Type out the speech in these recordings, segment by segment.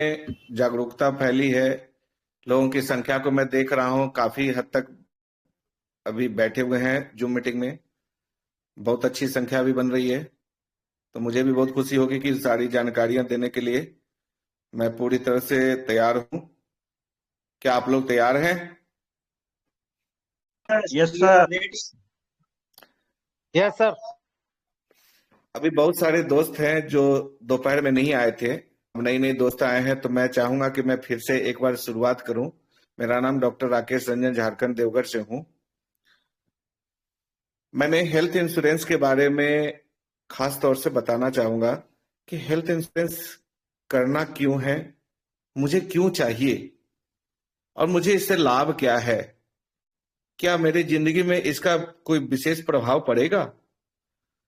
जागरूकता फैली है। लोगों की संख्या को मैं देख रहा हूं, काफी हद तक अभी बैठे हुए हैं जूम मीटिंग में। बहुत अच्छी संख्या भी बन रही है, तो मुझे भी बहुत खुशी होगी कि सारी जानकारियां देने के लिए मैं पूरी तरह से तैयार हूं। क्या आप लोग तैयार हैं? Yes sir. Yes sir. अभी बहुत सारे दोस्त हैं जो दोपहर में नहीं आए थे, अब नई नई दोस्त आए हैं, तो मैं चाहूंगा कि मैं फिर से एक बार शुरुआत करूं। मेरा नाम डॉक्टर राकेश रंजन झारखंड देवघर से हूं। मैंने हेल्थ इंश्योरेंस के बारे में खास तौर से बताना चाहूंगा कि हेल्थ इंश्योरेंस करना क्यों है, मुझे क्यों चाहिए और मुझे इससे लाभ क्या है। क्या मेरी जिंदगी में इसका कोई विशेष प्रभाव पड़ेगा?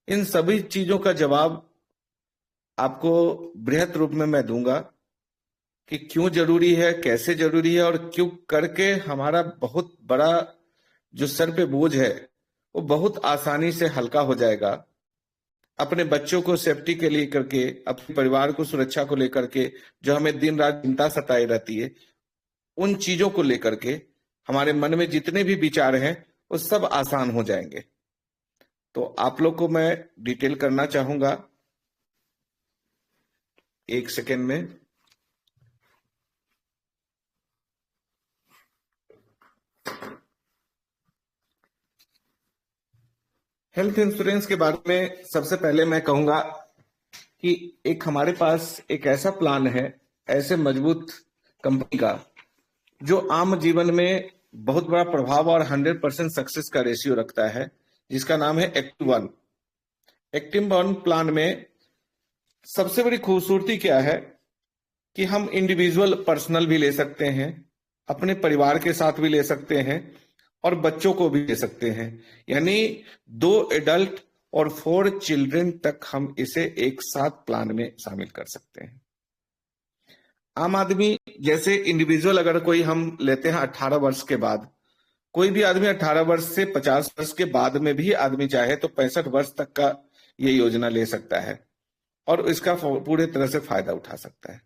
इन सभी चीजों का जवाब आपको बृहत रूप में मैं दूंगा कि क्यों जरूरी है, कैसे जरूरी है और क्यों करके हमारा बहुत बड़ा जो सर पे बोझ है वो बहुत आसानी से हल्का हो जाएगा। अपने बच्चों को सेफ्टी के लिए करके, अपने परिवार को सुरक्षा को लेकर के जो हमें दिन रात चिंता सताई रहती है, उन चीजों को लेकर के हमारे मन में जितने भी विचार हैं वो सब आसान हो जाएंगे। तो आप लोग को मैं डिटेल करना चाहूंगा एक सेकेंड में। हेल्थ इंश्योरेंस के बारे में सबसे पहले मैं कहूंगा कि एक हमारे पास एक ऐसा प्लान है, ऐसे मजबूत कंपनी का, जो आम जीवन में बहुत बड़ा प्रभाव और 100% सक्सेस का रेशियो रखता है, जिसका नाम है active one. Active one plan में सबसे बड़ी खूबसूरती क्या है कि हम इंडिविजुअल पर्सनल भी ले सकते हैं, अपने परिवार के साथ भी ले सकते हैं और बच्चों को भी ले सकते हैं। यानी 2 एडल्ट और 4 चिल्ड्रन तक हम इसे एक साथ प्लान में शामिल कर सकते हैं। आम आदमी जैसे इंडिविजुअल अगर कोई हम लेते हैं 18 वर्ष के बाद, कोई भी आदमी 18 वर्ष से 50 वर्ष के बाद में भी आदमी चाहे तो 65 वर्ष तक का ये योजना ले सकता है और इसका पूरे तरह से फायदा उठा सकता है।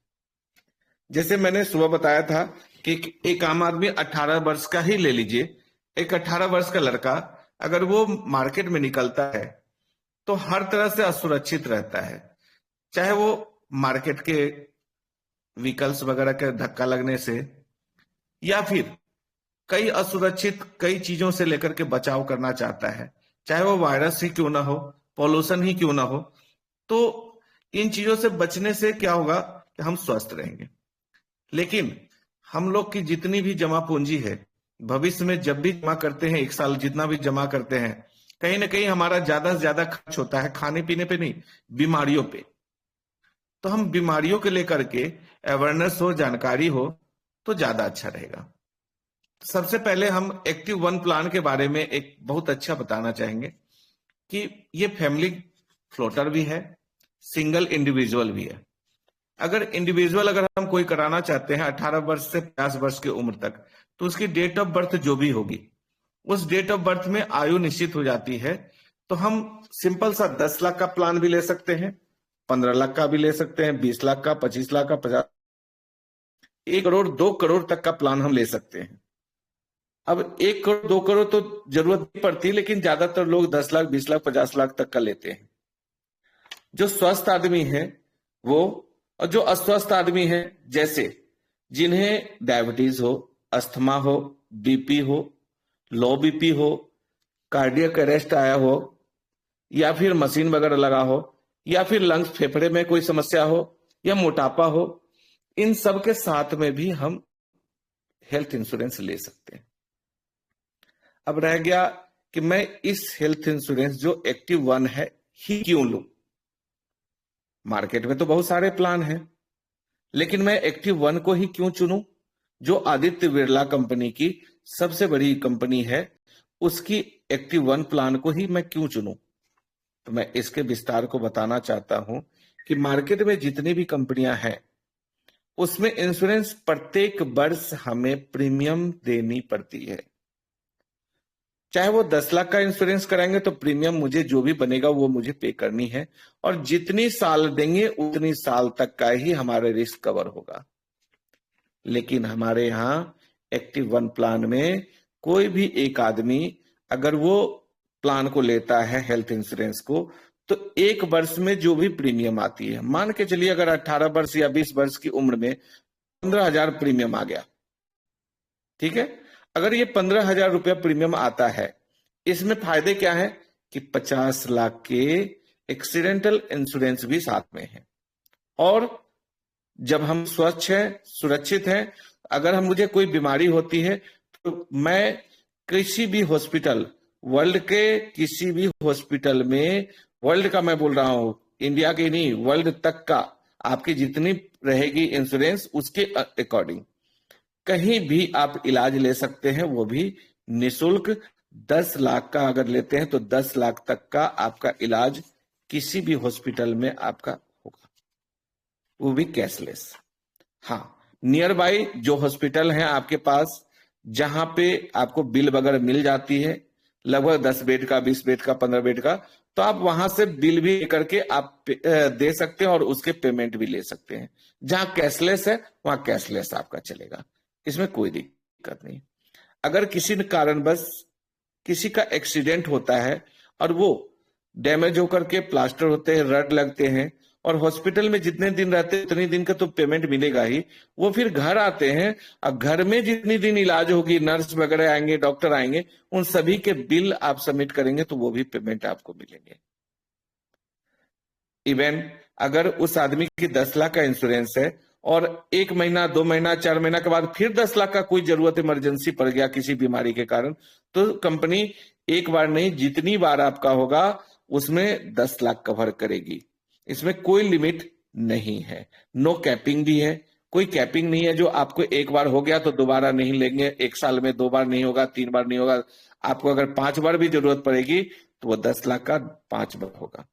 जैसे मैंने सुबह बताया था कि एक आम आदमी 18 वर्ष का ही ले लीजिए। एक 18 वर्ष का लड़का अगर वो मार्केट में निकलता है तो हर तरह से असुरक्षित रहता है, चाहे वो मार्केट के व्हीकल्स वगैरह के धक्का लगने से या फिर कई असुरक्षित कई चीजों से लेकर के बचाव करना चाहता है, चाहे वो वायरस ही क्यों ना हो, पॉल्यूशन ही क्यों ना हो। तो इन चीजों से बचने से क्या होगा कि हम स्वस्थ रहेंगे। लेकिन हम लोग की जितनी भी जमा पूंजी है, भविष्य में जब भी जमा करते हैं, एक साल जितना भी जमा करते हैं, कहीं ना कहीं हमारा ज्यादा से ज्यादा खर्च होता है खाने पीने पे नहीं, बीमारियों पे। तो हम बीमारियों के लेकर के अवेयरनेस हो, जानकारी हो तो ज्यादा अच्छा रहेगा। सबसे पहले हम एक्टिव वन प्लान के बारे में एक बहुत अच्छा बताना चाहेंगे कि ये फैमिली फ्लोटर भी है, सिंगल इंडिविजुअल भी है। अगर इंडिविजुअल अगर हम कोई कराना चाहते हैं 18 वर्ष से 50 वर्ष की उम्र तक, तो उसकी डेट ऑफ बर्थ जो भी होगी, उस डेट ऑफ बर्थ में आयु निश्चित हो जाती है। तो हम सिंपल सा 10 लाख का प्लान भी ले सकते हैं, 15 लाख का भी ले सकते हैं, 20 लाख का, 25 लाख का, 50, 1 करोड़ 2 करोड़ तक का प्लान हम ले सकते हैं। अब 1 करोड़ 2 करोड़ तो जरूरत नहीं पड़ती, लेकिन ज्यादातर लोग 10 लाख 20 लाख 50 लाख तक का लेते हैं। जो स्वस्थ आदमी है वो, और जो अस्वस्थ आदमी है, जैसे जिन्हें डायबिटीज हो, अस्थमा हो, बीपी हो, लो बीपी हो, कार्डियक अरेस्ट आया हो, या फिर मशीन वगैरह लगा हो, या फिर लंग्स फेफड़े में कोई समस्या हो, या मोटापा हो, इन सब के साथ में भी हम हेल्थ इंश्योरेंस ले सकते हैं। अब रह गया कि मैं इस हेल्थ इंश्योरेंस जो एक्टिव वन है ही क्यों लूं। मार्केट में तो बहुत सारे प्लान हैं, लेकिन मैं एक्टिव वन को ही क्यों चुनूं, जो आदित्य बिरला कंपनी की सबसे बड़ी कंपनी है, उसकी एक्टिव वन प्लान को ही मैं क्यों चुनूं। तो मैं इसके विस्तार को बताना चाहता हूं कि मार्केट में जितनी भी कंपनियां हैं उसमें इंश्योरेंस प्रत्येक वर्ष हमें प्रीमियम देनी पड़ती है। चाहे वो 10 लाख का इंश्योरेंस कराएंगे तो प्रीमियम मुझे जो भी बनेगा वो मुझे पे करनी है, और जितनी साल देंगे उतनी साल तक का ही हमारा रिस्क कवर होगा। लेकिन हमारे यहाँ एक्टिव वन प्लान में कोई भी एक आदमी अगर वो प्लान को लेता है, हेल्थ इंश्योरेंस को, तो एक वर्ष में जो भी प्रीमियम आती है, मान के चलिए अगर 18 वर्ष या 20 वर्ष की उम्र में 15,000 प्रीमियम आ गया, ठीक है। अगर ये 15,000 रुपया प्रीमियम आता है, इसमें फायदे क्या है कि 50 लाख के एक्सीडेंटल इंश्योरेंस भी साथ में है। और जब हम स्वच्छ हैं, सुरक्षित हैं, अगर हम मुझे कोई बीमारी होती है तो मैं किसी भी हॉस्पिटल, वर्ल्ड के किसी भी हॉस्पिटल में, वर्ल्ड का मैं बोल रहा हूं, इंडिया के नहीं, वर्ल्ड तक का आपकी जितनी रहेगी इंश्योरेंस उसके अकॉर्डिंग कहीं भी आप इलाज ले सकते हैं, वो भी निशुल्क। 10 लाख का अगर लेते हैं तो 10 लाख तक का आपका इलाज किसी भी हॉस्पिटल में आपका होगा, वो भी कैशलेस। हाँ, नियर बाई जो हॉस्पिटल है आपके पास, जहां पे आपको बिल वगैरह मिल जाती है, लगभग 10 बेड का, 20 बेड का, 15 बेड का, तो आप वहां से बिल भी करके आप दे सकते हैं और उसके पेमेंट भी ले सकते हैं। जहां कैशलेस है वहां कैशलेस आपका चलेगा, इसमें कोई दिक्कत नहीं। अगर किसी कारणवश किसी का एक्सीडेंट होता है और वो डैमेज होकर के प्लास्टर होते हैं, रड लगते हैं, और हॉस्पिटल में जितने दिन रहते हैं उतने दिन का तो पेमेंट मिलेगा ही, वो फिर घर आते हैं और घर में जितनी दिन इलाज होगी, नर्स वगैरह आएंगे, डॉक्टर आएंगे, उन सभी के बिल आप सबमिट करेंगे तो वो भी पेमेंट आपको मिलेंगे। इवन अगर उस आदमी की 10 लाख का इंश्योरेंस है और 1 महीना, 2 महीना, 4 महीना के बाद फिर 10 लाख का कोई जरूरत, इमरजेंसी पड़ गया किसी बीमारी के कारण, तो कंपनी एक बार नहीं, जितनी बार आपका होगा उसमें 10 लाख कवर करेगी। इसमें कोई लिमिट नहीं है, नो कैपिंग भी है, कोई कैपिंग नहीं है जो आपको एक बार हो गया तो दोबारा नहीं लेंगे, 1 साल में 2 बार नहीं होगा, 3 बार नहीं होगा। आपको अगर 5 बार भी जरूरत पड़ेगी तो वो 10 लाख का 5 बार होगा।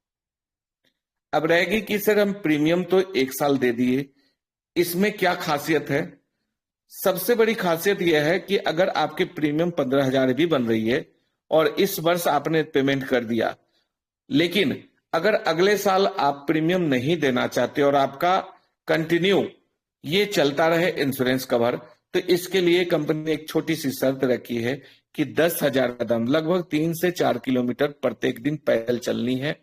अब रहेगी कि सर हम प्रीमियम तो 1 साल दे दिए, इसमें क्या खासियत है? सबसे बड़ी खासियत यह है कि अगर आपके प्रीमियम 15,000 भी बन रही है और इस वर्ष आपने पेमेंट कर दिया, लेकिन अगर अगले साल आप प्रीमियम नहीं देना चाहते और आपका कंटिन्यू ये चलता रहे इंश्योरेंस कवर, तो इसके लिए कंपनी ने एक छोटी सी शर्त रखी है कि 10,000 कदम, लगभग 3 से 4 किलोमीटर प्रत्येक दिन पैदल चलनी है।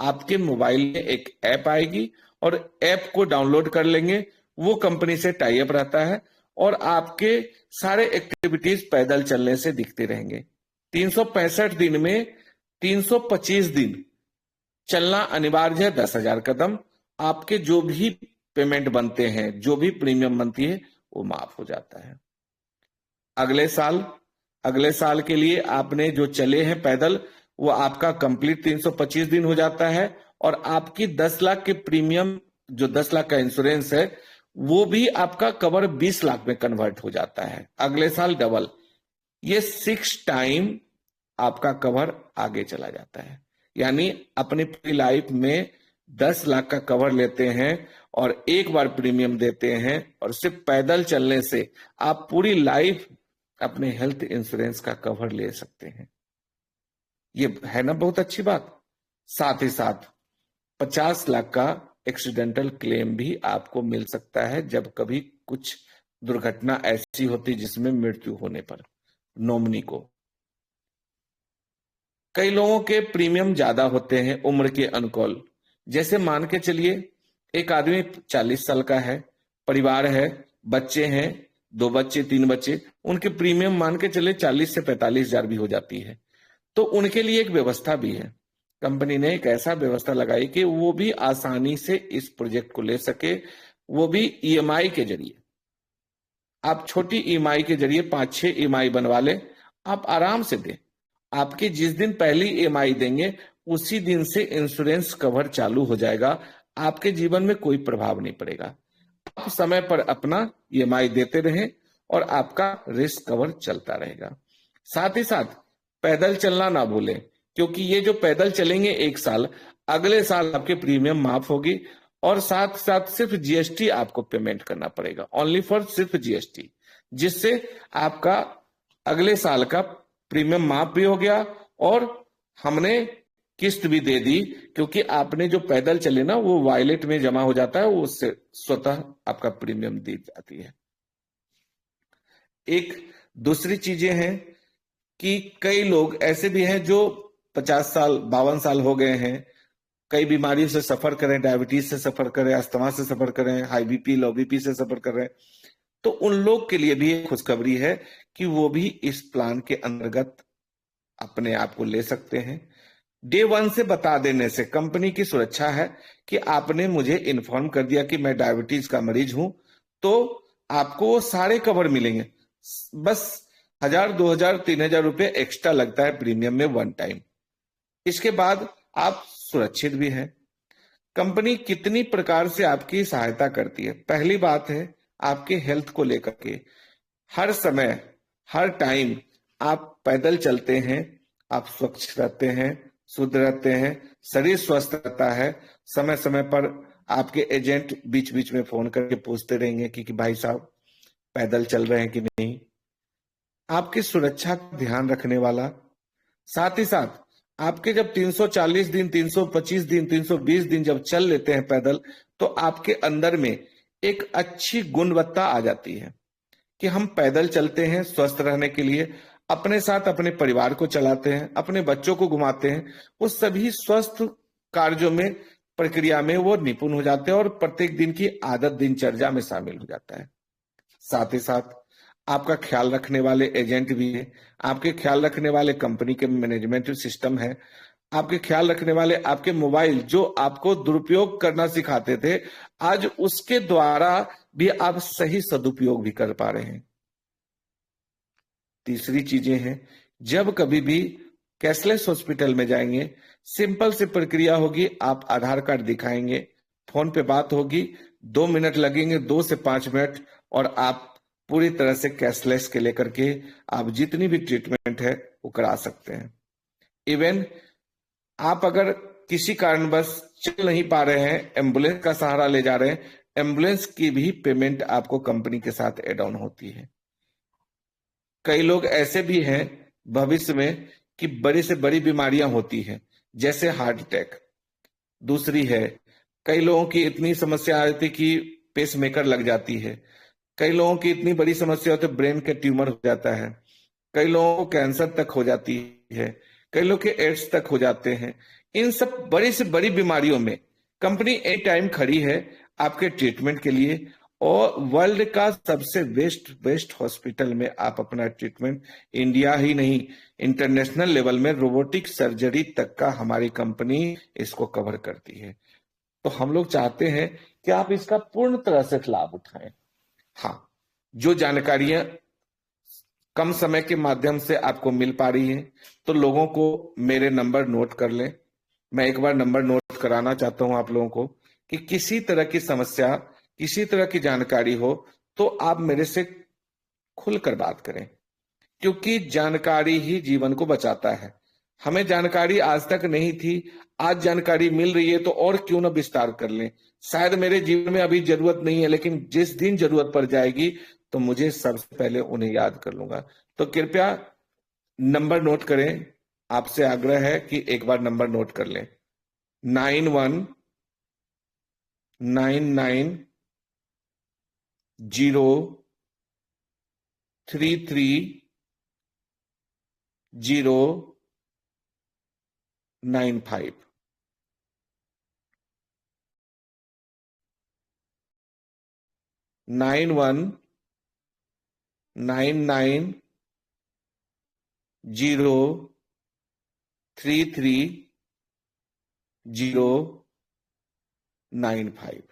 आपके मोबाइल में एक ऐप आएगी और ऐप को डाउनलोड कर लेंगे, वो कंपनी से टाई अप रहता है और आपके सारे एक्टिविटीज पैदल चलने से दिखते रहेंगे। 365 दिन में 325 दिन चलना अनिवार्य है। 10,000 कदम, आपके जो भी पेमेंट बनते हैं, जो भी प्रीमियम बनती है, वो माफ हो जाता है। अगले साल के लिए आपने जो चले हैं पैदल, वो आपका कंप्लीट 325 दिन हो जाता है और आपकी 10 लाख के प्रीमियम, जो 10 लाख का इंश्योरेंस है, वो भी आपका कवर 20 लाख में कन्वर्ट हो जाता है। अगले साल डबल, ये 6 टाइम आपका कवर आगे चला जाता है। यानी अपनी पूरी लाइफ में 10 लाख का कवर लेते हैं और एक बार प्रीमियम देते हैं और सिर्फ पैदल चलने से आप पूरी लाइफ अपने हेल्थ इंश्योरेंस का कवर ले सकते हैं। ये है ना बहुत अच्छी बात। साथ ही साथ 50 लाख का एक्सीडेंटल क्लेम भी आपको मिल सकता है जब कभी कुछ दुर्घटना ऐसी होती जिसमें मृत्यु होने पर नॉमिनी को। कई लोगों के प्रीमियम ज्यादा होते हैं उम्र के अनुकूल। जैसे मान के चलिए एक आदमी 40 साल का है, परिवार है, बच्चे हैं, 2 बच्चे 3 बच्चे, उनके प्रीमियम मान के चले 40 से 45,000 भी हो जाती है। तो उनके लिए एक व्यवस्था भी है, कंपनी ने एक ऐसा व्यवस्था लगाई कि वो भी आसानी से इस प्रोजेक्ट को ले सके, वो भी ईएमआई के जरिए। आप छोटी ईएमआई के जरिए 5-6 ईएमआई बनवा ले, आप आराम से दें। आपकी जिस दिन पहली ईएमआई देंगे उसी दिन से इंश्योरेंस कवर चालू हो जाएगा, आपके जीवन में कोई प्रभाव नहीं पड़ेगा। आप समय पर अपना ईएमआई देते रहें और आपका रिस्क कवर चलता रहेगा। साथ ही साथ पैदल चलना ना भूलें, क्योंकि ये जो पैदल चलेंगे 1 साल, अगले साल आपके प्रीमियम माफ होगी और साथ साथ सिर्फ जीएसटी आपको पेमेंट करना पड़ेगा, ओनली फॉर सिर्फ जीएसटी, जिससे आपका अगले साल का प्रीमियम माफ भी हो गया और हमने किस्त भी दे दी, क्योंकि आपने जो पैदल चले ना वो वॉलेट में जमा हो जाता है, वो उससे स्वतः आपका प्रीमियम दी जाती है। एक दूसरी चीजें हैं कि कई लोग ऐसे भी हैं जो 50 साल 52 साल हो गए हैं, कई बीमारियों से सफर करें, डायबिटीज से सफर करें, अस्थमा से सफर करें, हाई बीपी लो बीपी से सफर कर रहे हैं, तो उन लोग के लिए भी एक खुशखबरी है कि वो भी इस प्लान के अंतर्गत अपने आप को ले सकते हैं। डे वन से बता देने से कंपनी की सुरक्षा है कि आपने मुझे इन्फॉर्म कर दिया कि मैं डायबिटीज का मरीज हूं, तो आपको वो सारे कवर मिलेंगे। बस 1000 2000 3000 रुपये एक्स्ट्रा लगता है प्रीमियम में वन टाइम। इसके बाद आप सुरक्षित भी हैं। कंपनी कितनी प्रकार से आपकी सहायता करती है। पहली बात है आपके हेल्थ को लेकर के, हर समय हर टाइम आप पैदल चलते हैं, आप स्वच्छ रहते हैं, शुद्ध रहते हैं, शरीर स्वस्थ रहता है। समय समय पर आपके एजेंट बीच बीच में फोन करके पूछते रहेंगे कि भाई साहब पैदल चल रहे हैं कि नहीं। आपकी सुरक्षा का ध्यान रखने वाला, साथ ही साथ आपके जब 340 दिन 325 दिन 320 दिन जब चल लेते हैं पैदल, तो आपके अंदर में एक अच्छी गुणवत्ता आ जाती है कि हम पैदल चलते हैं स्वस्थ रहने के लिए, अपने साथ अपने परिवार को चलाते हैं, अपने बच्चों को घुमाते हैं। वो सभी स्वस्थ कार्यों में प्रक्रिया में वो निपुण हो जाते हैं और प्रत्येक दिन की आदत दिनचर्या में शामिल हो जाता है। साथ ही साथ आपका ख्याल रखने वाले एजेंट भी है, आपके ख्याल रखने वाले कंपनी के मैनेजमेंट सिस्टम है, आपके ख्याल रखने वाले आपके मोबाइल जो आपको दुरुपयोग करना सिखाते थे, आज उसके द्वारा भी आप सही सदुपयोग भी कर पा रहे हैं। तीसरी चीजें हैं, जब कभी भी कैशलेस हॉस्पिटल में जाएंगे, सिंपल सी प्रक्रिया होगी, आप आधार कार्ड दिखाएंगे, फोन पे बात होगी, 2 मिनट लगेंगे, 2 से 5 मिनट, और आप पूरी तरह से कैशलेस के लेकर के आप जितनी भी ट्रीटमेंट है वो करा सकते हैं। इवन आप अगर किसी कारणवश चल नहीं पा रहे हैं, एम्बुलेंस का सहारा ले जा रहे हैं, एम्बुलेंस की भी पेमेंट आपको कंपनी के साथ एड ऑन होती है। कई लोग ऐसे भी हैं भविष्य में कि बड़ी से बड़ी बीमारियां होती हैं, जैसे हार्ट अटैक। दूसरी है, कई लोगों की इतनी समस्या आ जाती कि पेसमेकर लग जाती है, कई लोगों की इतनी बड़ी समस्या होती है ब्रेन के ट्यूमर हो जाता है, कई लोगों को कैंसर तक हो जाती है, कई लोग के एड्स तक हो जाते हैं। इन सब बड़ी से बड़ी बीमारियों में कंपनी ए टाइम खड़ी है आपके ट्रीटमेंट के लिए, और वर्ल्ड का सबसे बेस्ट हॉस्पिटल में आप अपना ट्रीटमेंट, इंडिया ही नहीं इंटरनेशनल लेवल में रोबोटिक सर्जरी तक का हमारी कंपनी इसको कवर करती है। तो हम लोग चाहते हैं कि आप इसका पूर्ण तरह से लाभ उठाएं। हाँ, जो जानकारियां कम समय के माध्यम से आपको मिल पा रही है, तो लोगों को मेरे नंबर नोट कर लें। मैं एक बार नंबर नोट कराना चाहता हूं आप लोगों को कि किसी तरह की समस्या, किसी तरह की जानकारी हो तो आप मेरे से खुलकर बात करें, क्योंकि जानकारी ही जीवन को बचाता है। हमें जानकारी आज तक नहीं थी, आज जानकारी मिल रही है तो और क्यों ना विस्तार कर लें। शायद मेरे जीवन में अभी जरूरत नहीं है, लेकिन जिस दिन जरूरत पड़ जाएगी तो मुझे सबसे पहले उन्हें याद कर लूंगा। तो कृपया नंबर नोट करें, आपसे आग्रह है कि एक बार नंबर नोट कर लें। 9199033095। 9199033095।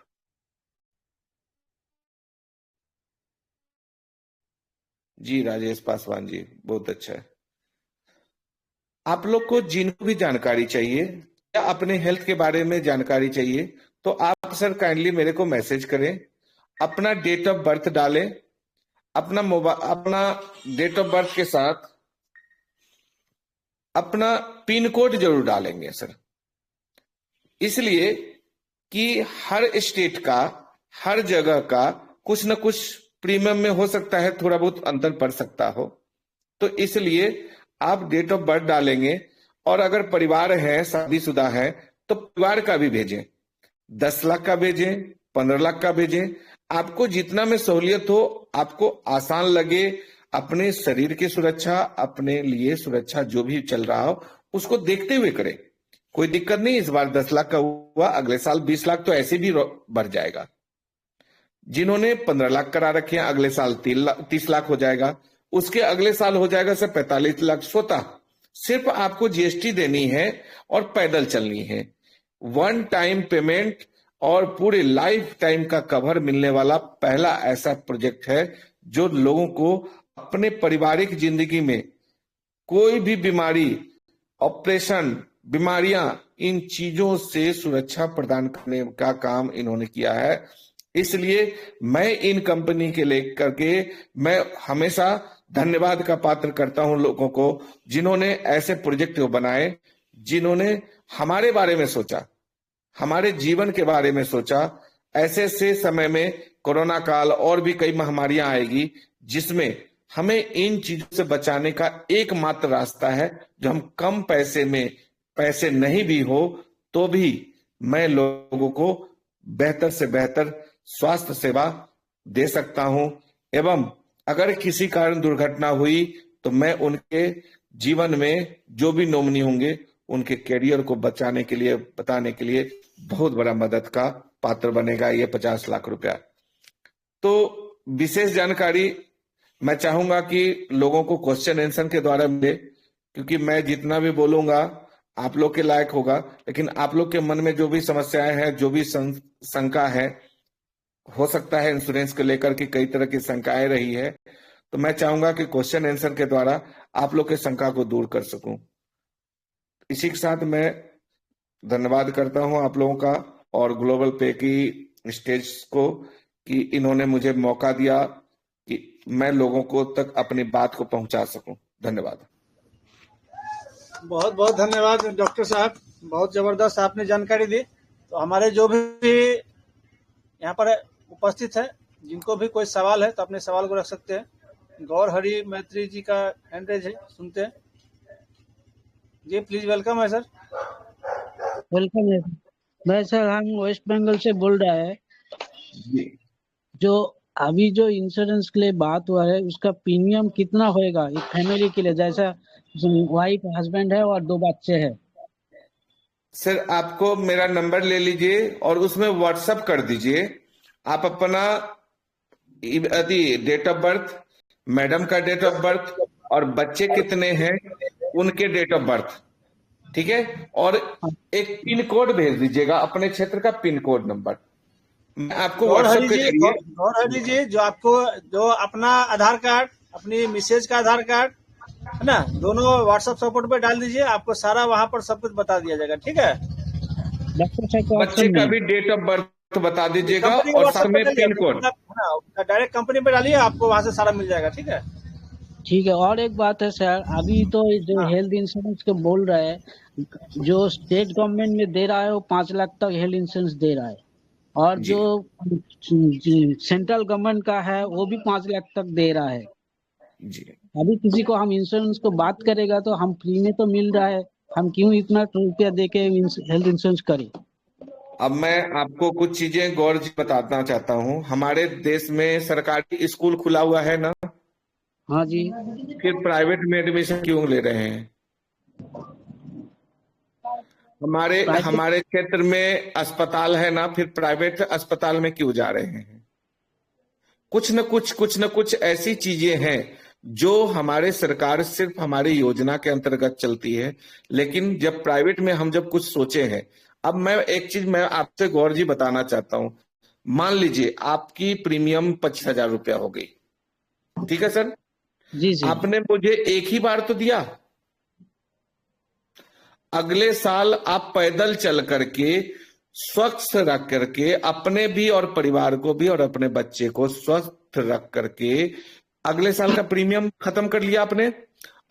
जी राजेश पासवान जी, बहुत अच्छा है। आप लोग को जिनको भी जानकारी चाहिए या अपने हेल्थ के बारे में जानकारी चाहिए, तो आप सर काइंडली मेरे को मैसेज करें, अपना डेट ऑफ बर्थ डालें, अपना डेट ऑफ बर्थ के साथ अपना पिन कोड जरूर डालेंगे सर, इसलिए कि हर स्टेट का, हर जगह का कुछ न कुछ प्रीमियम में हो सकता है, थोड़ा बहुत अंतर पड़ सकता हो। तो इसलिए आप डेट ऑफ बर्थ डालेंगे, और अगर परिवार है, शादीशुदा है, तो परिवार का भी भेजें। 10 लाख का भेजें, 15 लाख का भेजें, आपको जितना में सहूलियत हो, आपको आसान लगे, अपने शरीर की सुरक्षा, अपने लिए सुरक्षा जो भी चल रहा हो उसको देखते हुए करें। कोई दिक्कत नहीं, इस बार 10 लाख का हुआ, अगले साल 20 लाख तो ऐसे भी बढ़ जाएगा। जिन्होंने 15 लाख करा रखे हैं, अगले साल 30 लाख हो जाएगा, उसके अगले साल हो जाएगा सर 45 लाख स्वतः। सिर्फ आपको जीएसटी देनी है और पैदल चलनी है। वन टाइम पेमेंट और पूरे लाइफ टाइम का कवर मिलने वाला पहला ऐसा प्रोजेक्ट है जो लोगों को अपने पारिवारिक जिंदगी में कोई भी बीमारी, ऑपरेशन, बीमारियां, इन चीजों से सुरक्षा प्रदान करने का काम इन्होंने किया है। इसलिए मैं इन कंपनी के लेकर के मैं हमेशा धन्यवाद का पात्र करता हूं लोगों को, जिन्होंने ऐसे प्रोजेक्ट बनाए, जिन्होंने हमारे बारे में सोचा, हमारे जीवन के बारे में सोचा। ऐसे से समय में कोरोना काल और भी कई महामारियां आएगी, जिसमें हमें इन चीजों से बचाने का एकमात्र रास्ता है जो हम कम पैसे में, पैसे नहीं भी हो तो भी मैं लोगों को बेहतर से बेहतर स्वास्थ्य सेवा दे सकता हूं। एवं अगर किसी कारण दुर्घटना हुई तो मैं उनके जीवन में जो भी नॉमिनी होंगे उनके करियर को बचाने के लिए, बताने के लिए बहुत बड़ा मदद का पात्र बनेगा ये 50 लाख रुपया। तो विशेष जानकारी मैं चाहूंगा कि लोगों को क्वेश्चन आंसर के द्वारा मिले, क्योंकि मैं जितना भी बोलूंगा आप लोग के लायक होगा, लेकिन आप लोग के मन में जो भी समस्याएं हैं, जो भी शंका है, हो सकता है इंश्योरेंस को लेकर के कई तरह की शंकाएं रही है, तो मैं चाहूंगा कि क्वेश्चन आंसर के द्वारा आप लोग के शंका को दूर कर सकूं। इसी के साथ मैं धन्यवाद करता हूं आप लोगों का और ग्लोबल पे की स्टेज को कि इन्होंने मुझे मौका दिया कि मैं लोगों को तक अपनी बात को पहुंचा सकूं। धन्यवाद। बहुत बहुत धन्यवाद डॉक्टर साहब, बहुत जबरदस्त आपने जानकारी दी। तो हमारे जो भी यहाँ पर उपस्थित है, जिनको भी कोई सवाल है तो अपने सवाल को रख सकते हैं। गौर हरि मैत्री जी का हैंड रेज है, सुनते हैं जी। प्लीज वेलकम है सर। वेलकम है। मैं सर, हम वेस्ट बंगाल से बोल रहा है जी। जो अभी जो इंश्योरेंस के लिए बात हुआ है उसका प्रीमियम कितना होएगा एक फैमिली के लिए, जैसा वाइफ, हस्बैंड है और 2 बच्चे हैं? सर आपको मेरा नंबर ले लीजिए और उसमें व्हाट्सएप कर दीजिए आप अपना डेट ऑफ बर्थ, मैडम का डेट ऑफ बर्थ और बच्चे कितने हैं उनके डेट ऑफ बर्थ, ठीक है। और एक पिन कोड भेज दीजिएगा, अपने क्षेत्र का पिन कोड नंबर मैं आपको व्हाट्सएप के जरिए। गौर हरि जी, जो आपको जो अपना आधार कार्ड, अपनी मिसेज का आधार कार्ड है ना, दोनों व्हाट्सएप सपोर्ट पे डाल दीजिए, आपको सारा वहां पर सब कुछ बता दिया जाएगा, ठीक है। बच्चे का भी डेट ऑफ बर्थ बता दीजिएगा और साथ में पिन कोड। डायरेक्ट कंपनी पे डालिए, आपको वहां से सारा मिल जाएगा, ठीक है। ठीक है। और एक बात है सर, अभी तो जो हेल्थ इंश्योरेंस के बोल रहा है, जो स्टेट गवर्नमेंट में दे रहा है वो 5 लाख तक हेल्थ इंश्योरेंस दे रहा है, और जो सेंट्रल गवर्नमेंट का है वो भी 5 लाख तक दे रहा है जी। अभी किसी को हम इंश्योरेंस को बात करेगा तो हम फ्री में तो मिल रहा है, हम क्यों इतना रुपया दे के हेल्थ इंश्योरेंस करें? अब मैं आपको कुछ चीजें गौर जी बताना चाहता हूँ। हमारे देश में सरकारी स्कूल खुला हुआ है ना, हाँ जी। फिर प्राइवेट में एडमिशन क्यों ले रहे हैं? हमारे क्षेत्र में अस्पताल है ना, फिर प्राइवेट अस्पताल में क्यों जा रहे हैं? कुछ न कुछ ऐसी चीजें हैं जो हमारे सरकार सिर्फ हमारी योजना के अंतर्गत चलती है, लेकिन जब प्राइवेट में हम जब कुछ सोचे हैं। अब मैं एक चीज मैं आपसे गौर जी बताना चाहता हूं। मान लीजिए आपकी प्रीमियम 25,000 रुपया हो गई, ठीक है सर जी जी। आपने मुझे एक ही बार तो दिया, अगले साल आप पैदल चल करके स्वस्थ रख करके अपने भी और परिवार को भी और अपने बच्चे को स्वस्थ रख करके अगले साल का प्रीमियम खत्म कर लिया आपने।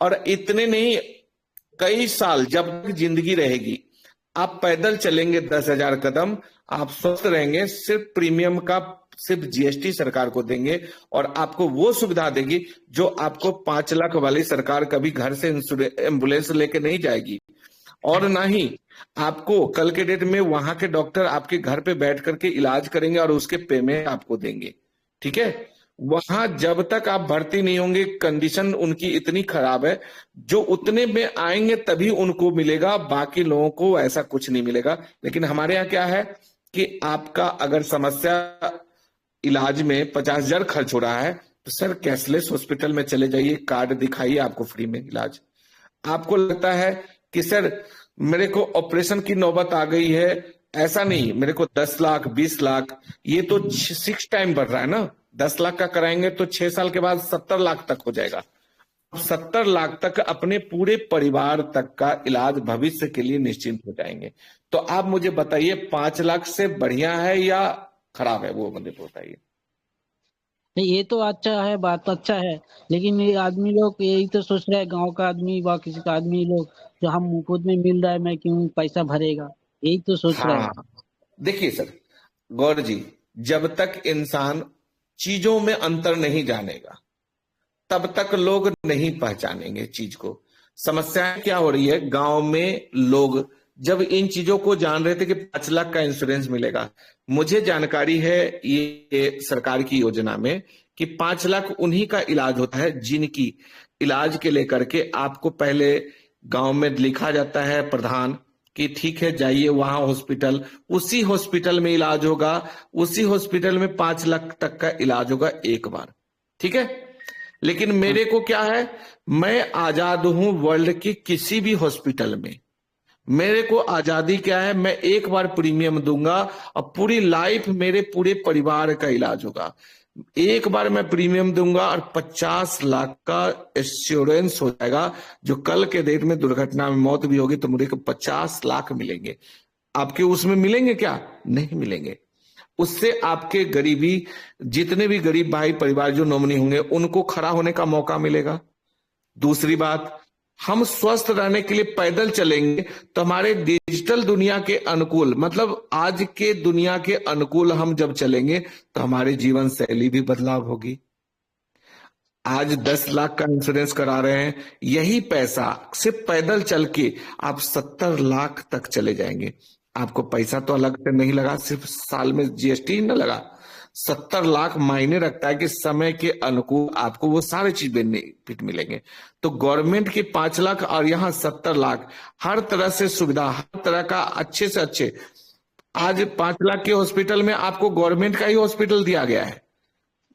और इतने नहीं, कई साल जब तक जिंदगी रहेगी आप पैदल चलेंगे 10,000 कदम, आप स्वस्थ रहेंगे, सिर्फ प्रीमियम का सिर्फ जीएसटी सरकार को देंगे और आपको वो सुविधा देगी जो आपको 5 लाख वाली सरकार कभी घर से एम्बुलेंस लेके नहीं जाएगी। और ना ही आपको कल के डेट में वहां के डॉक्टर आपके घर पे बैठ करके इलाज करेंगे और उसके पेमेंट आपको देंगे, ठीक है। वहां जब तक आप भर्ती नहीं होंगे, कंडीशन उनकी इतनी खराब है, जो उतने में आएंगे तभी उनको मिलेगा, बाकी लोगों को ऐसा कुछ नहीं मिलेगा। लेकिन हमारे यहाँ क्या है कि आपका अगर समस्या इलाज में 50,000 खर्च हो रहा है तो सर कैशलेस हॉस्पिटल में चले जाइए, कार्ड दिखाइए, आपको फ्री में इलाज। आपको लगता है कि सर मेरे को ऑपरेशन की नौबत आ गई है, ऐसा नहीं, मेरे को 10 लाख 20 लाख, ये तो 6 टाइम बढ़ रहा है ना। 10 लाख का कराएंगे तो 6 साल के बाद 70 लाख तक हो जाएगा। 70 लाख तक अपने पूरे परिवार तक का इलाज भविष्य के लिए निश्चिंत हो जाएंगे। तो आप मुझे बताइए 5 लाख से बढ़िया है या खराब है, वो मुझे बताइए। नहीं, ये तो अच्छा है, बात तो अच्छा है, लेकिन ये आदमी लोग यही तो सोच रहा है, गांव का आदमी व किसी का आदमी लोग, जो हम मुफ्त में मिल रहा है मैं क्यों पैसा भरेगा, यही तो सोच रहा है। हाँ, देखिए सर गौर जी, जब तक इंसान चीजों में अंतर नहीं जानेगा तब तक लोग नहीं पहचानेंगे चीज को। समस्या क्या हो रही है, गांव में लोग जब इन चीजों को जान रहे थे कि 5 लाख का इंश्योरेंस मिलेगा, मुझे जानकारी है ये सरकार की योजना में कि 5 लाख उन्हीं का इलाज होता है जिनकी इलाज के लेकर के आपको पहले गांव में लिखा जाता है प्रधान कि ठीक है जाइए वहां हॉस्पिटल, उसी हॉस्पिटल में इलाज होगा, उसी हॉस्पिटल में 5 लाख तक का इलाज होगा एक बार, ठीक है। लेकिन मेरे को क्या है, मैं आजाद हूं वर्ल्ड के किसी भी हॉस्पिटल में, मेरे को आजादी क्या है, मैं एक बार प्रीमियम दूंगा और पूरी लाइफ मेरे पूरे परिवार का इलाज होगा। एक बार मैं प्रीमियम दूंगा और 50 लाख का एश्योरेंस हो जाएगा, जो कल के डेट में दुर्घटना में मौत भी होगी तो मुझे को 50 लाख मिलेंगे। आपके उसमें मिलेंगे क्या? नहीं मिलेंगे। उससे आपके गरीबी, जितने भी गरीब भाई परिवार जो नॉमिनी होंगे उनको खड़ा होने का मौका मिलेगा। दूसरी बात, हम स्वस्थ रहने के लिए पैदल चलेंगे तो हमारे डिजिटल दुनिया के अनुकूल, मतलब आज के दुनिया के अनुकूल हम जब चलेंगे तो हमारे जीवन शैली भी बदलाव होगी। आज 10 लाख का इंश्योरेंस करा रहे हैं, यही पैसा सिर्फ पैदल चल के आप 70 लाख तक चले जाएंगे। आपको पैसा तो अलग से नहीं लगा, सिर्फ साल में जीएसटी न लगा। 70 लाख मायने रखता है कि समय के अनुकूल आपको वो सारे चीज बेनिफिट मिलेंगे। तो गवर्नमेंट की 5 लाख और यहाँ 70 लाख, हर तरह से सुविधा, हर तरह का अच्छे से अच्छे। आज 5 लाख के हॉस्पिटल में आपको गवर्नमेंट का ही हॉस्पिटल दिया गया है,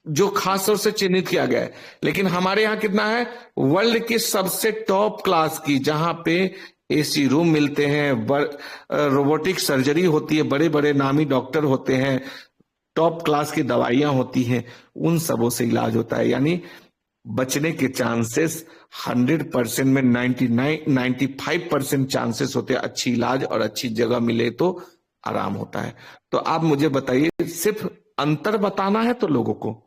जो खास तौर से चिन्हित किया गया है। लेकिन हमारे यहाँ कितना है, वर्ल्ड की सबसे टॉप क्लास की, जहां पे एसी रूम मिलते हैं, रोबोटिक सर्जरी होती है, बड़े बड़े नामी डॉक्टर होते हैं, टॉप क्लास की दवाइयां होती हैं, उन सबों से इलाज होता है। यानी बचने के चांसेस 100% में 95% चांसेस होते हैं अच्छी इलाज और अच्छी जगह मिले तो आराम होता है। तो आप मुझे बताइए, सिर्फ अंतर बताना है तो लोगों को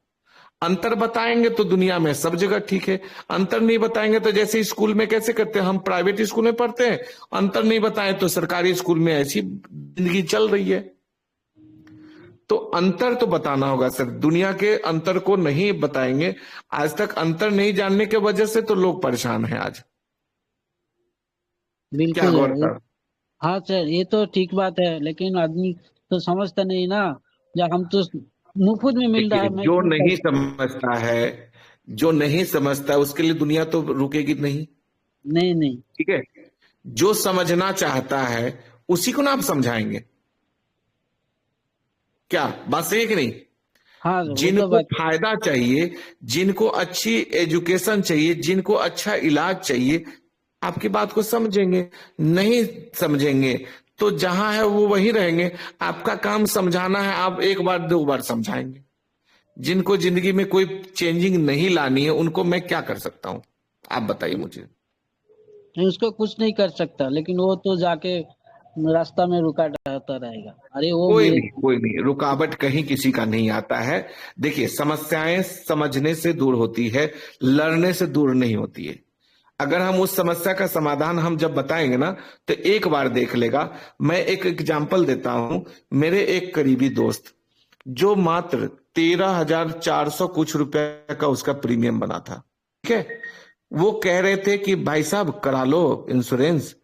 अंतर बताएंगे तो दुनिया में सब जगह ठीक है, अंतर नहीं बताएंगे तो जैसे स्कूल में कैसे करते हैं, हम प्राइवेट स्कूल में पढ़ते हैं, अंतर नहीं बताएं तो सरकारी स्कूल में ऐसी जिंदगी चल रही है। तो अंतर तो बताना होगा सर, दुनिया के अंतर को नहीं बताएंगे। आज तक अंतर नहीं जानने की वजह से तो लोग परेशान हैं आज। क्या गौर बिल्कुल। कर? हाँ सर, ये तो ठीक बात है, लेकिन आदमी तो समझता नहीं ना, जब हम तो मुफ्त में मिल रहा देखिए, है मैं जो क्यों नहीं समझता है, जो नहीं समझता है उसके लिए दुनिया तो रुकेगी नहीं, नहीं नहीं। ठीक है। जो समझना चाहता है उसी को ना आप समझाएंगे। क्या बात सही है कि नहीं? हाँ वो तो जिनको बात। फायदा चाहिए, जिनको अच्छी एजुकेशन चाहिए, जिनको अच्छा इलाज चाहिए, आपकी बात को समझेंगे। नहीं समझेंगे तो जहां है वो वहीं रहेंगे। आपका काम समझाना है, आप एक बार 2 बार समझाएंगे। जिनको जिंदगी में कोई चेंजिंग नहीं लानी है उनको मैं क्या कर सकता हूं, आप बताइए मुझे। नहीं, उसको कुछ नहीं कर सकता, लेकिन वो तो जाके रास्ता में रुका रहता रहेगा। अरे वो कोई मेरे। नहीं, कोई नहीं, रुकावट कहीं किसी का नहीं आता है। देखिए, समस्याएं समझने से दूर होती है, लड़ने से दूर नहीं होती है। अगर हम उस समस्या का समाधान हम जब बताएंगे ना तो एक बार देख लेगा। मैं एक एग्जाम्पल देता हूं। मेरे एक करीबी दोस्त, जो मात्र 13,400 कुछ रुपए का उसका प्रीमियम बना था, ठीक है, वो कह रहे थे कि भाई साहब करा लो इंश्योरेंस,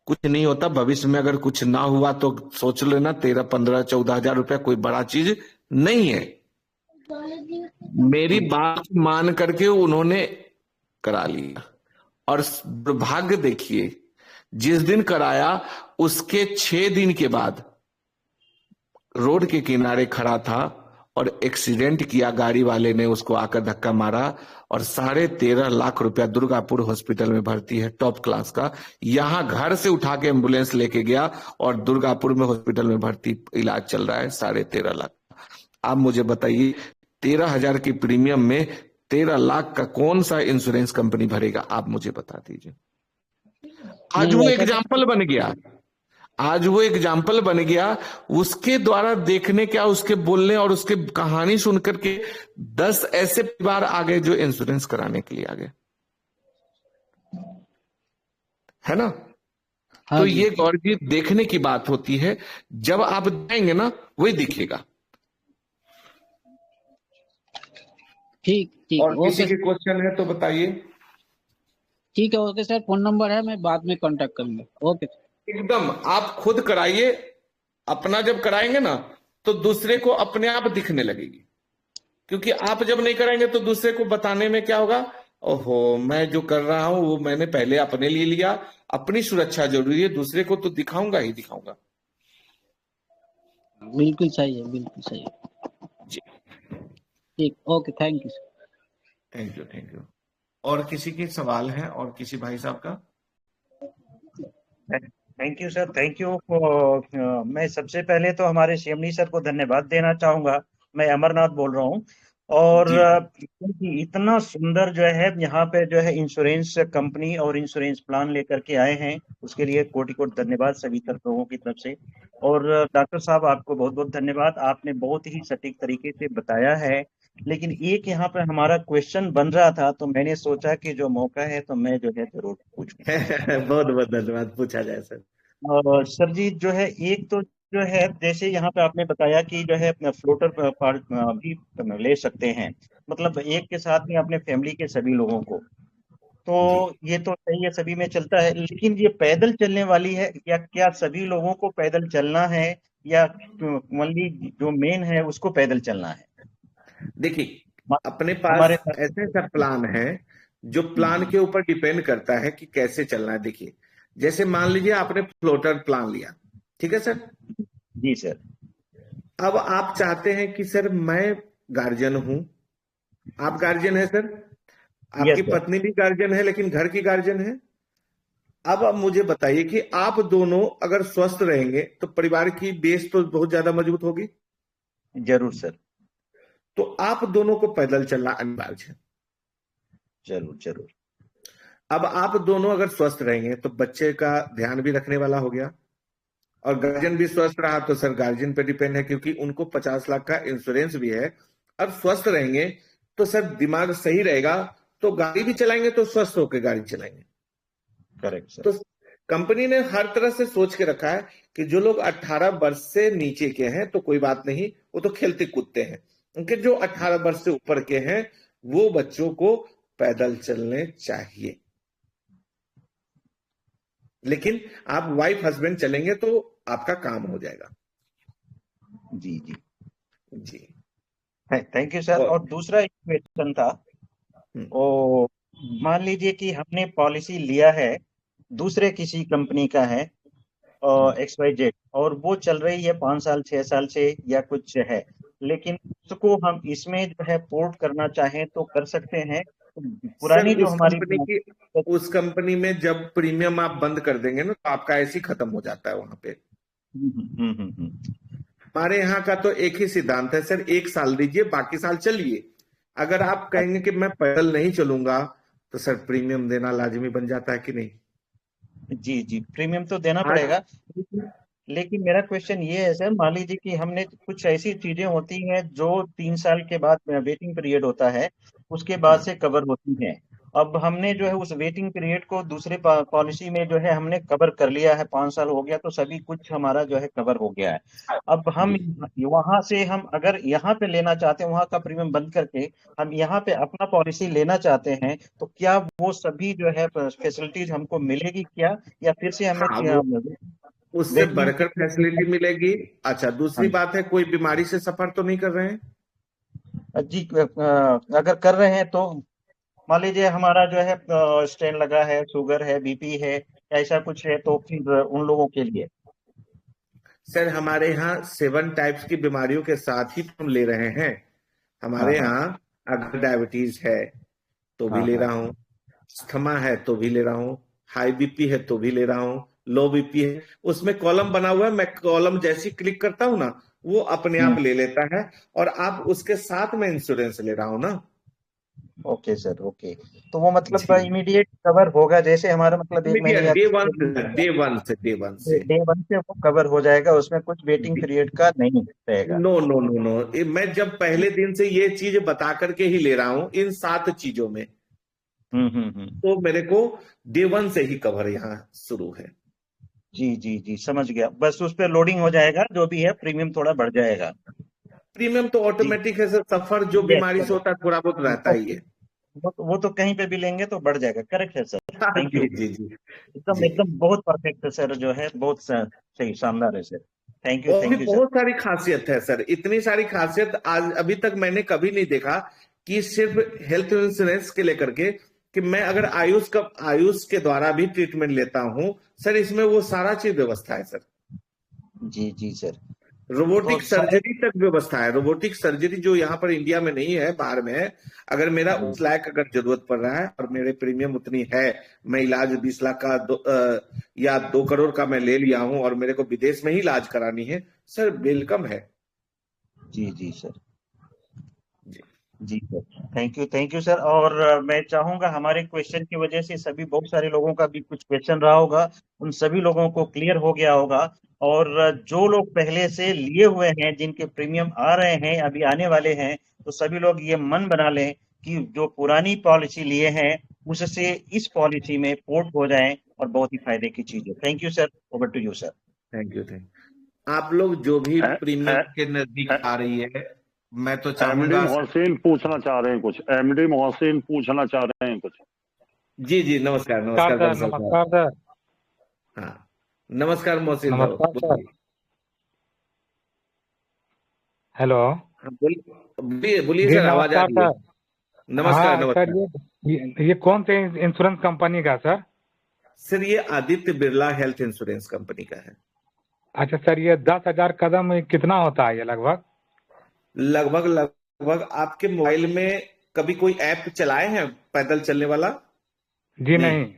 कुछ नहीं होता, भविष्य में अगर कुछ ना हुआ तो सोच लेना, 13, 15, 14 हजार रुपया कोई बड़ा चीज नहीं है। मेरी बात मान करके उन्होंने करा लिया, और दुर्भाग्य देखिए, जिस दिन कराया उसके 6 दिन के बाद रोड के किनारे खड़ा था और एक्सीडेंट किया, गाड़ी वाले ने उसको आकर धक्का मारा, और 13.5 लाख रुपया दुर्गापुर हॉस्पिटल में भर्ती है, टॉप क्लास का। यहां घर से उठा के एम्बुलेंस लेके गया और दुर्गापुर में हॉस्पिटल में भर्ती, इलाज चल रहा है 13.5 लाख। आप मुझे बताइए, 13,000 की प्रीमियम में 13 लाख का कौन सा इंश्योरेंस कंपनी भरेगा? आप मुझे बता दीजिए। आज वो एग्जाम्पल बन गया, आज वो एग्जाम्पल बन गया। उसके द्वारा देखने क्या, उसके बोलने और उसके कहानी सुनकर के 10 ऐसे परिवार आ गए जो इंश्योरेंस कराने के लिए आ गए, है ना? हाँ तो जी। ये गौर जी देखने की बात होती है, जब आप जाएंगे ना वही दिखेगा। ठीक ठीक, और किसी ओके के क्वेश्चन है तो बताइए। ठीक है, ओके सर, फोन नंबर है, मैं बाद में कांटेक्ट करूंगा। ओके एकदम आप खुद कराइए, अपना जब कराएंगे ना तो दूसरे को अपने आप दिखने लगेगी, क्योंकि आप जब नहीं कराएंगे तो दूसरे को बताने में क्या होगा, ओहो मैं जो कर रहा हूं वो मैंने पहले अपने लिए लिया, अपनी सुरक्षा जरूरी है, दूसरे को तो दिखाऊंगा ही दिखाऊंगा। बिल्कुल सही है, बिल्कुल सही है। जी, ठीक, okay, thank you sir. Thank you, thank you. और किसी के सवाल है, और किसी भाई साहब का? Thank you sir, thank you. मैं सबसे पहले तो हमारे सीएमडी सर को धन्यवाद देना चाहूंगा। मैं अमरनाथ बोल रहा हूँ, और जी क्योंकि इतना सुंदर जो है यहाँ पे जो है इंश्योरेंस कंपनी और इंश्योरेंस प्लान लेकर के आए हैं, उसके लिए कोटि कोटि धन्यवाद सभी लोगों की तरफ से। और डॉक्टर साहब आपको बहुत बहुत धन्यवाद, आपने बहुत ही सटीक तरीके से बताया है। लेकिन एक यहाँ पे हमारा क्वेश्चन बन रहा था, तो मैंने सोचा कि जो मौका है तो मैं जो है जरूर पूछूं। बहुत बहुत धन्यवाद, पूछा जाए सर। सर जी जो है, एक तो जो है जैसे यहाँ पे आपने बताया कि जो है फ्लोटर पार्ट भी ले सकते हैं, मतलब एक के साथ में अपने फैमिली के सभी लोगों को, तो जी, ये तो सही है, सभी में चलता है। लेकिन ये पैदल चलने वाली है, या क्या सभी लोगों को पैदल चलना है, या ओनली जो मेन है उसको पैदल चलना है? देखिए अपने हमारे पास ऐसे ऐसा प्लान है जो प्लान के ऊपर डिपेंड करता है कि कैसे चलना है। देखिए जैसे मान लीजिए आपने फ्लोटर प्लान लिया, ठीक है सर। जी सर। अब आप चाहते हैं कि सर मैं गार्जियन हूं, आप गार्जियन है सर, यस आपकी सर। पत्नी भी गार्जियन है लेकिन घर की गार्जियन है। अब आप मुझे बताइए कि आप दोनों अगर स्वस्थ रहेंगे तो परिवार की बेस तो बहुत ज्यादा मजबूत होगी। जरूर सर। तो आप दोनों को पैदल चलना अनिवार्य है। जरूर जरूर। अब आप दोनों अगर स्वस्थ रहेंगे तो बच्चे का ध्यान भी रखने वाला हो गया, और गार्जियन भी स्वस्थ रहा तो सर गार्जियन पे डिपेंड है, क्योंकि उनको 50 लाख का इंश्योरेंस भी है। और स्वस्थ रहेंगे तो सर दिमाग सही रहेगा, तो गाड़ी भी चलाएंगे तो स्वस्थ होकर गाड़ी चलाएंगे। Correct sir. तो कंपनी ने हर तरह से सोच के रखा है कि जो लोग 18 वर्ष से नीचे के हैं तो कोई बात नहीं, वो तो खेलते कूदते हैं, उनके जो 18 वर्ष से ऊपर के हैं वो बच्चों को पैदल चलने चाहिए। लेकिन आप वाइफ हस्बैंड चलेंगे तो आपका काम हो जाएगा। जी जी जी, थैंक यू सर। और और दूसरा एक क्वेश्चन था, ओ मान लीजिए कि हमने पॉलिसी लिया है, दूसरे किसी कंपनी का है, XYZ, और वो चल रही है 5 साल 6 साल से या कुछ है, लेकिन उसको हम इसमें जो है पोर्ट करना चाहें तो कर सकते हैं? सर पुरानी जो हमारी उस कंपनी में जब प्रीमियम आप बंद कर देंगे ना तो आपका ऐसे ही खत्म हो जाता है वहां पे। हमारे यहाँ का तो एक ही सिद्धांत है सर, 1 साल दीजिए बाकी साल चलिए। अगर आप कहेंगे कि मैं पैदल नहीं चलूंगा तो सर प्रीमियम देना लाजमी बन जाता है कि नहीं? जी जी, प्रीमियम तो देना आज पड़ेगा। लेकिन मेरा क्वेश्चन ये है सर, मान लीजिए कि हमने कुछ ऐसी चीजें होती हैं जो 3 साल के बाद वेटिंग पीरियड होता है, उसके बाद से कवर होती हैं। अब हमने जो है उस वेटिंग पीरियड को दूसरे पॉलिसी में जो है हमने कवर कर लिया है, 5 साल हो गया तो सभी कुछ हमारा जो है कवर हो गया है। अब हम जी, वहां से हम अगर यहाँ पे लेना चाहते हैं, वहां का प्रीमियम बंद करके हम यहाँ पे अपना पॉलिसी लेना चाहते हैं, तो क्या वो सभी जो है फैसिलिटीज हमको मिलेगी क्या, या फिर से हमें हाँ वो उससे वेटिंग? बढ़कर फैसिलिटी मिलेगी। अच्छा दूसरी बात है, कोई बीमारी से सफर तो नहीं कर रहे हैं? जी अगर कर रहे हैं तो मान लीजिए हमारा जो है स्टेन लगा है, शुगर है, बीपी है, ऐसा कुछ है, तो फिर उन लोगों के लिए। सर हमारे यहाँ 7 टाइप्स की बीमारियों के साथ ही हम ले रहे हैं। हाँ हमारे हाँ यहाँ अगर डायबिटीज है तो भी हाँ ले हाँ। रहा हूँ, अस्थमा है तो भी ले रहा हूँ, हाई बीपी है तो भी ले रहा हूँ, लो बीपी है। उसमें कॉलम बना हुआ है, मैं कॉलम जैसी क्लिक करता हूँ ना, वो अपने आप ले लेता है। और आप उसके साथ में इंश्योरेंस ले रहा हूँ ना। Okay sir, okay. तो वो मतलब जी, इमीडिएट कवर होगा, जैसे हमारा मतलब 1 महीने या डे 6 वन महीने से, का, डे वन से। डे 1 से वो कवर हो जाएगा, उसमें कुछ वेटिंग पीरियड का नहीं रहेगा। नो नो नो नो, मैं जब पहले दिन से ये चीज बता करके ही ले रहा हूं इन 7 चीजों में, हम्म। तो मेरे को डे 1 से ही कवर यहाँ शुरू है। जी जी जी, समझ गया। बस उस पर लोडिंग हो जाएगा, जो भी है प्रीमियम थोड़ा बढ़ जाएगा। प्रीमियम तो जी। ऑटोमेटिक है सर, सफर जो यस बीमारी से सर। होता है थोड़ा बहुत रहता वो ही है। वो तो कहीं पे भी लेंगे तो बढ़ जाएगा। करेक्ट है सर। थैंक जी यू। जी जी एकदम जी। एकदम बहुत परफेक्ट है सर, जो है बहुत सही, शानदार है सर। और भी थैंक यू सर। बहुत सारी खासियत है सर, इतनी सारी खासियत आज अभी तक मैंने कभी नहीं देखा कि सिर्फ हेल्थ इंश्योरेंस के लेकर के, कि मैं अगर आयुष के द्वारा भी ट्रीटमेंट लेता हूं सर, इसमें वो सारा चीज व्यवस्था है सर। जी जी सर। तो रोबोटिक सारे। सर्जरी तक व्यवस्था है, रोबोटिक सर्जरी जो यहाँ पर इंडिया में नहीं है, बाहर में है। अगर मेरा जी उस लायक अगर जरूरत पड़ रहा है और मेरे प्रीमियम उतनी है, मैं इलाज 20 लाख का या 2 करोड़ का मैं ले लिया हूं और मेरे को विदेश में ही इलाज करानी है, सर वेलकम है। जी जी सर। जी जी सर, थैंक यू सर। और मैं चाहूंगा, हमारे क्वेश्चन की वजह से सभी बहुत सारे लोगों का भी कुछ क्वेश्चन रहा होगा, उन सभी लोगों को क्लियर हो गया होगा। और जो लोग पहले से लिए हुए हैं, जिनके प्रीमियम आ रहे हैं, अभी आने वाले हैं, तो सभी लोग ये मन बना लें कि जो पुरानी पॉलिसी लिए हैं उससे इस पॉलिसी में पोर्ट हो जाएं, और बहुत ही फायदे की चीज है। Thank you sir. Over to you sir. Thank you. आप लोग जो भी प्रीमियम के नजदीक आ रही है, मैं तो एमडी चाहूंगा सर। मोहसिन पूछना चाह रहे हैं कुछ, एमडी मोहसिन पूछना चाह रहे हैं कुछ। जी जी, नमस्कार नमस्कार नमस्कार सर। बंसल साहब। नमस्कार सर। हाँ, नमस्कार मोहसिन साहब, नमस्कार सर। बोलिए। हेलो। हाँ, बोलिए बोलिए जी सर, आवाज आ नमस्कार रही है। सर। नमस्कार हाँ सर, नमस्कार। ये कौन से इंश्योरेंस कंपनी का सर? सर ये Aditya Birla health insurance company का है। अच्छा सर, ये 10,000 कदम कितना होता है ये लगभग? लगभग लगभग आपके मोबाइल में कभी कोई ऐप चलाए हैं पैदल चलने वाला? जी नहीं नहीं।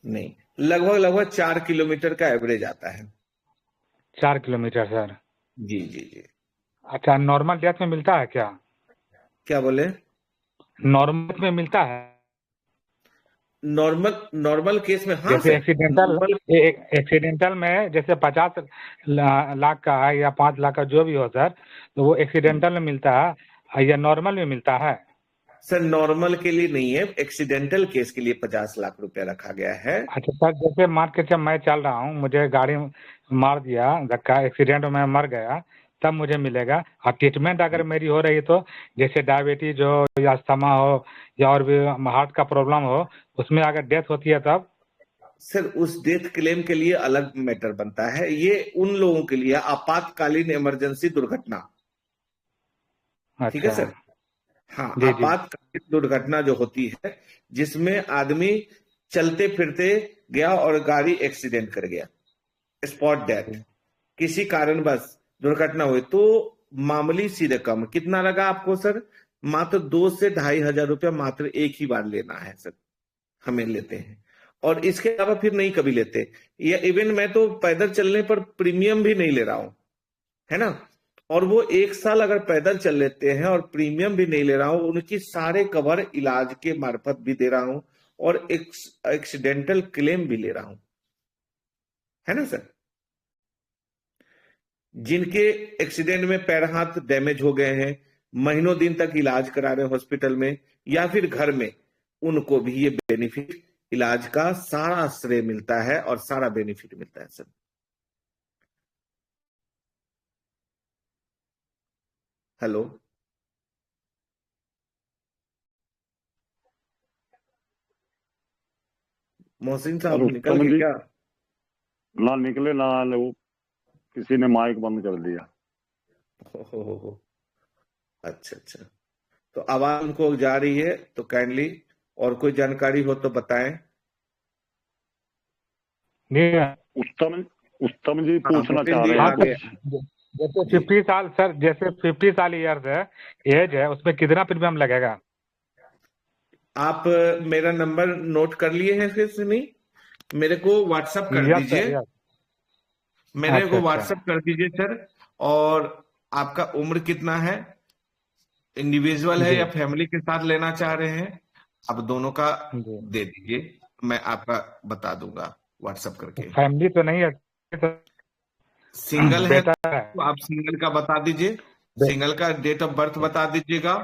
नहीं, लगभग लगभग 4 किलोमीटर का एवरेज आता है। 4 किलोमीटर सर। जी जी जी। अच्छा, नॉर्मल डेथ में मिलता है क्या? क्या बोले? नॉर्मल में मिलता है? नॉर्मल नॉर्मल केस में हाँ जैसे सर, एक्सीडेंटल, नॉर्मल। एक्सीडेंटल में जैसे 50 लाख का है या 5 लाख का जो भी हो सर, तो वो एक्सीडेंटल में मिलता है या नॉर्मल में मिलता है? सर नॉर्मल के लिए नहीं है, एक्सीडेंटल केस के लिए 50 लाख रुपया रखा गया है। अच्छा सर, जैसे मान के चल मैं चल रहा हूँ, मुझे गाड़ी मार दिया, धक्का, एक्सीडेंट में मैं मर गया, तब मुझे मिलेगा। और ट्रीटमेंट अगर मेरी हो रही तो, जैसे डायबिटीज हो या अस्थमा हो या और भी हार्ट का प्रॉब्लम हो, उसमें अगर डेथ होती है तब? सर उस डेथ क्लेम के लिए अलग मैटर बनता है, ये उन लोगों के लिए आपातकालीन इमरजेंसी दुर्घटना। ठीक है अच्छा। सर। हाँ, जी जी। आपातकालीन दुर्घटना जो होती है, जिसमें आदमी चलते फिरते गया और गाड़ी एक्सीडेंट कर गया, स्पॉट डेथ, किसी कारणवश दुर्घटना हुई, तो मामूली सी रकम कितना लगा आपको सर? मात्र 2 से 2,500 रुपया मात्र एक ही बार लेना है सर, हमें लेते हैं। और इसके अलावा फिर नहीं कभी लेते। या इवन मैं तो पैदल चलने पर प्रीमियम भी नहीं ले रहा हूं, है ना। और वो 1 साल अगर पैदल चल लेते हैं और प्रीमियम भी नहीं ले रहा हूं, उनकी सारे कवर इलाज के मार्फत भी दे रहा हूं और एक्सीडेंटल क्लेम भी ले रहा हूं, है ना सर। जिनके एक्सीडेंट में पैर हाथ डैमेज हो गए हैं, महीनों दिन तक इलाज करा रहे हैं हॉस्पिटल में या फिर घर में, उनको भी ये बेनिफिट, इलाज का सारा श्रेय मिलता है और सारा बेनिफिट मिलता है सर। हेलो मोहसिन साहब, निकल रुस्तम गए जी, क्या? ना निकले ना आले, वो किसी ने माइक बंद कर दिया। हो। अच्छा अच्छा। तो आवाज उनको जा रही है, तो काइंडली और कोई जानकारी हो तो बताएं। नहीं, उत्तम जी पूछना चाह रहे हाँ, हैं आगे। कुछ। जैसे जी। 50 साल सर, जैसे 50 साल ईयर्स है, एज है, उसमें कितना प्रीमियम लगेगा? आप मेरा नंबर नोट कर लिए हैं फिर नहीं? मेरे को व्हाट्सएप कर यस दीजिए, सर, यस। मेरे अच्छा को अच्छा। व्हाट्सएप कर दीजिए सर। और आपका उम्र कितना है, इंडिविजुअल है जी या फैमिली के साथ लेना चाह रहे हैं, आप दोनों का जी। दे दीजिए, मैं आपका बता दूंगा व्हाट्सएप करके। फैमिली तो नहीं है तो सिंगल है बेटा है। तो आप सिंगल का बता दीजिए, सिंगल का डेट ऑफ बर्थ बता दीजिएगा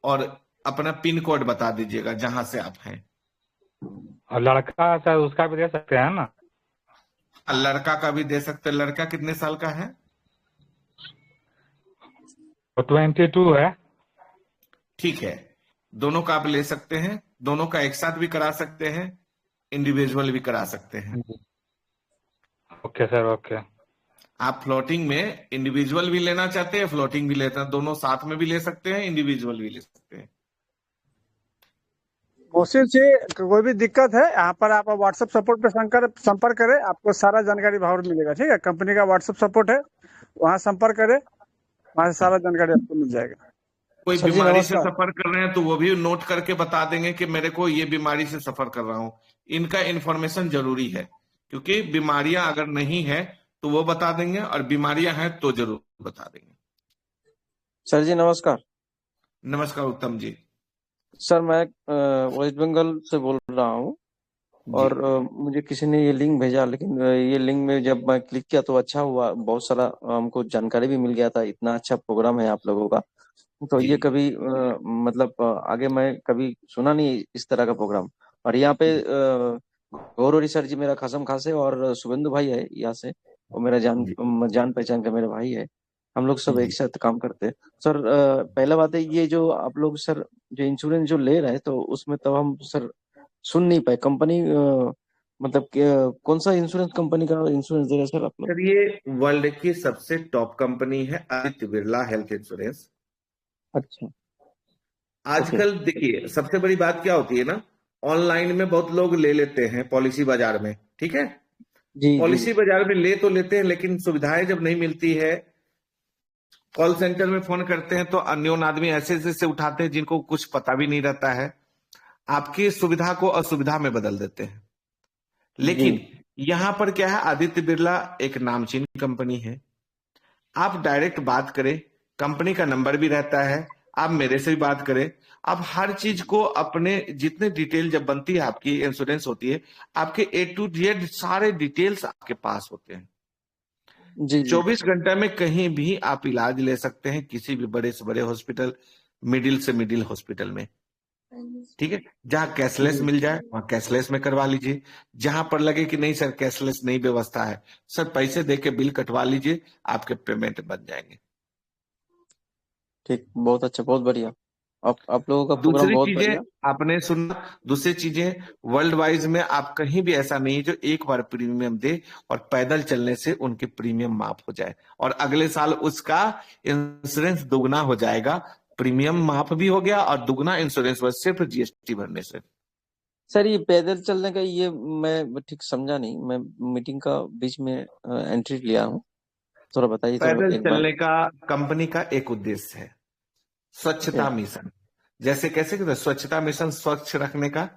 और अपना पिन कोड बता दीजिएगा जहां से आप हैं। और लड़का सर उसका भी दे सकते हैं ना? और लड़का का भी दे सकते हैं। लड़का कितने साल का है? वो 22 है। ठीक है, दोनों का आप ले सकते हैं, दोनों का एक साथ भी करा सकते हैं, इंडिविजुअल भी करा सकते हैं। Okay sir, okay. आप फ्लोटिंग में इंडिविजुअल भी लेना चाहते हैं, फ्लोटिंग भी लेते हैं, दोनों साथ में भी ले सकते हैं, इंडिविजुअल भी ले सकते हैं। मोहसिन से कोई भी दिक्कत है यहाँ पर आप व्हाट्सएप सपोर्ट पे संपर्क करें, आपको सारा जानकारी वहाँ पर मिलेगा। ठीक है, कंपनी का व्हाट्सएप सपोर्ट है, वहाँ संपर्क करें, वहाँ से सारा जानकारी आपको मिल जाएगा। कोई सर जी बीमारी से नमस्कार। सफर कर रहे हैं तो वो भी नोट करके बता देंगे कि मेरे को ये बीमारी से सफर कर रहा हूं। इनका इन्फॉर्मेशन जरूरी है, क्योंकि बीमारियां अगर नहीं है तो वो बता देंगे, और बीमारियां हैं तो जरूर बता देंगे। सर जी नमस्कार। नमस्कार उत्तम जी। सर मैं वेस्ट बंगाल से बोल रहा हूँ और मुझे किसी ने ये लिंक भेजा, लेकिन ये लिंक में जब मैं क्लिक किया तो अच्छा हुआ, बहुत सारा हमको जानकारी भी मिल गया था। इतना अच्छा प्रोग्राम है आप लोगों का, तो जी। ये कभी मतलब आगे मैं कभी सुना नहीं इस तरह का प्रोग्राम। और यहाँ पे गौरव सर जी मेरा खासम खास है, और शुभेंदु भाई है यहाँ से, वो मेरा जान पहचान का मेरा भाई है। हम लोग सब जी। एक साथ काम करते हैं। सर पहला बात है, ये जो आप लोग सर जो इंश्योरेंस जो ले रहे हैं, तो उसमें तब हम सर सुन नहीं पाए कंपनी, मतलब कौन सा इंश्योरेंस कंपनी का इंश्योरेंस दे रहे हैं सर आप लोग? सर ये वर्ल्ड की सबसे टॉप कंपनी है आदित्य बिरला हेल्थ इंश्योरेंस। अच्छा। आजकल देखिए सबसे बड़ी बात क्या होती है ना, ऑनलाइन में बहुत लोग ले लेते हैं पॉलिसी बाजार में, ठीक है, जी पॉलिसी बाजार में ले तो लेते हैं, लेकिन सुविधाएं जब नहीं मिलती है, कॉल सेंटर में फोन करते हैं तो अन्योन आदमी ऐसे ऐसे उठाते हैं जिनको कुछ पता भी नहीं रहता है, आपकी सुविधा को असुविधा में बदल देते हैं। लेकिन यहां पर क्या है, आदित्य बिरला एक नामचीन कंपनी है। आप डायरेक्ट बात करें, कंपनी का नंबर भी रहता है, आप मेरे से भी बात करें, आप हर चीज को अपने जितने डिटेल जब बनती है, आपकी इंश्योरेंस होती है, आपके A to Z सारे डिटेल्स आपके पास होते हैं। जी 24 घंटे में कहीं भी आप इलाज ले सकते हैं, किसी भी बड़े से बड़े हॉस्पिटल, मिडिल से मिडिल हॉस्पिटल में, ठीक है। जहां कैशलेस मिल जाए वहां कैशलेस में करवा लीजिए। जहां पर लगे कि नहीं सर कैशलेस नहीं व्यवस्था है, सर पैसे दे के बिल कटवा लीजिए, आपके पेमेंट बन जाएंगे। ठीक, बहुत अच्छा, बहुत बढ़िया। आप लोगों का प्रोग्राम दूसरी बहुत चीजें बढ़िया। आपने सुना, दूसरी चीजें वर्ल्ड वाइज में आप कहीं भी ऐसा नहीं है जो एक बार प्रीमियम दे और पैदल चलने से उनके प्रीमियम माफ हो जाए और अगले साल उसका इंश्योरेंस दुगना हो जाएगा। प्रीमियम माफ भी हो गया और दुगना इंश्योरेंस बस सिर्फ जीएसटी भरने से। सर ये पैदल चलने का ये मैं ठीक समझा नहीं, मैं मीटिंग का बीच में एंट्री लिया हूँ, थोड़ा बताइए थोड़ा पैदल एक बार। चलने का कंपनी का एक उद्देश्य है, स्वच्छता मिशन। जैसे कैसे कहते हैं स्वच्छता मिशन, स्वच्छ रखने का,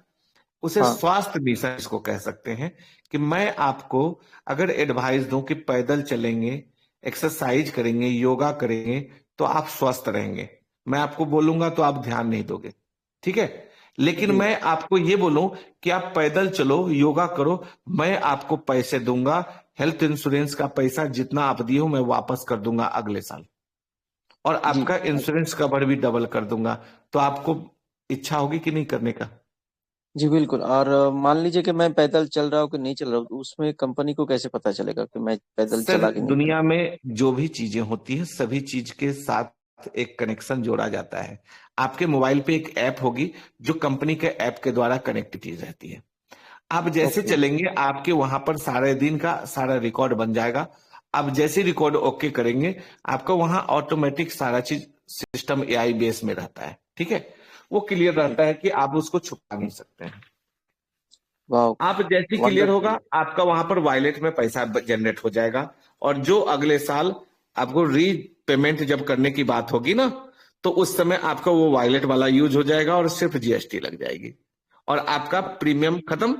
उसे हाँ। स्वास्थ्य मिशन इसको कह सकते हैं। कि मैं आपको अगर एडवाइस दूं कि पैदल चलेंगे, एक्सरसाइज करेंगे, योगा करेंगे तो आप स्वस्थ रहेंगे, मैं आपको बोलूंगा तो आप ध्यान नहीं दोगे, ठीक है। लेकिन मैं आपको ये बोलूं कि आप पैदल चलो, योगा करो, मैं आपको पैसे दूंगा, हेल्थ इंश्योरेंस का पैसा जितना आप दिए हो मैं वापस कर दूंगा अगले साल, और आपका इंश्योरेंस कवर भी डबल कर दूंगा। तो आपको इच्छा होगी कि नहीं करने का? जी बिल्कुल। और मान लीजिए कि मैं पैदल चल रहा हूँ कि नहीं चल रहा हूँ, तो उसमें कंपनी को कैसे पता चलेगा कि मैं पैदल सर चला कि नहीं? दुनिया में जो भी चीजें होती है सभी चीज के साथ एक कनेक्शन जोड़ा जाता है। आपके मोबाइल पे एक ऐप होगी जो कंपनी के ऐप के द्वारा कनेक्ट की रहती है। आप जैसे चलेंगे आपके वहां पर सारे दिन का सारा रिकॉर्ड बन जाएगा। आप जैसे रिकॉर्ड ओके करेंगे आपका वहां ऑटोमेटिक सारा चीज सिस्टम एआई बेस में रहता है, ठीक है, वो क्लियर रहता है कि आप उसको छुपा नहीं सकते हैं। वाह, आप जैसे क्लियर होगा आपका वहां पर वॉलेट में पैसा जनरेट हो जाएगा, और जो अगले साल आपको री पेमेंट जब करने की बात होगी ना, तो उस समय आपका वो वॉलेट वाला यूज हो जाएगा और सिर्फ जीएसटी लग जाएगी, और आपका प्रीमियम खत्म,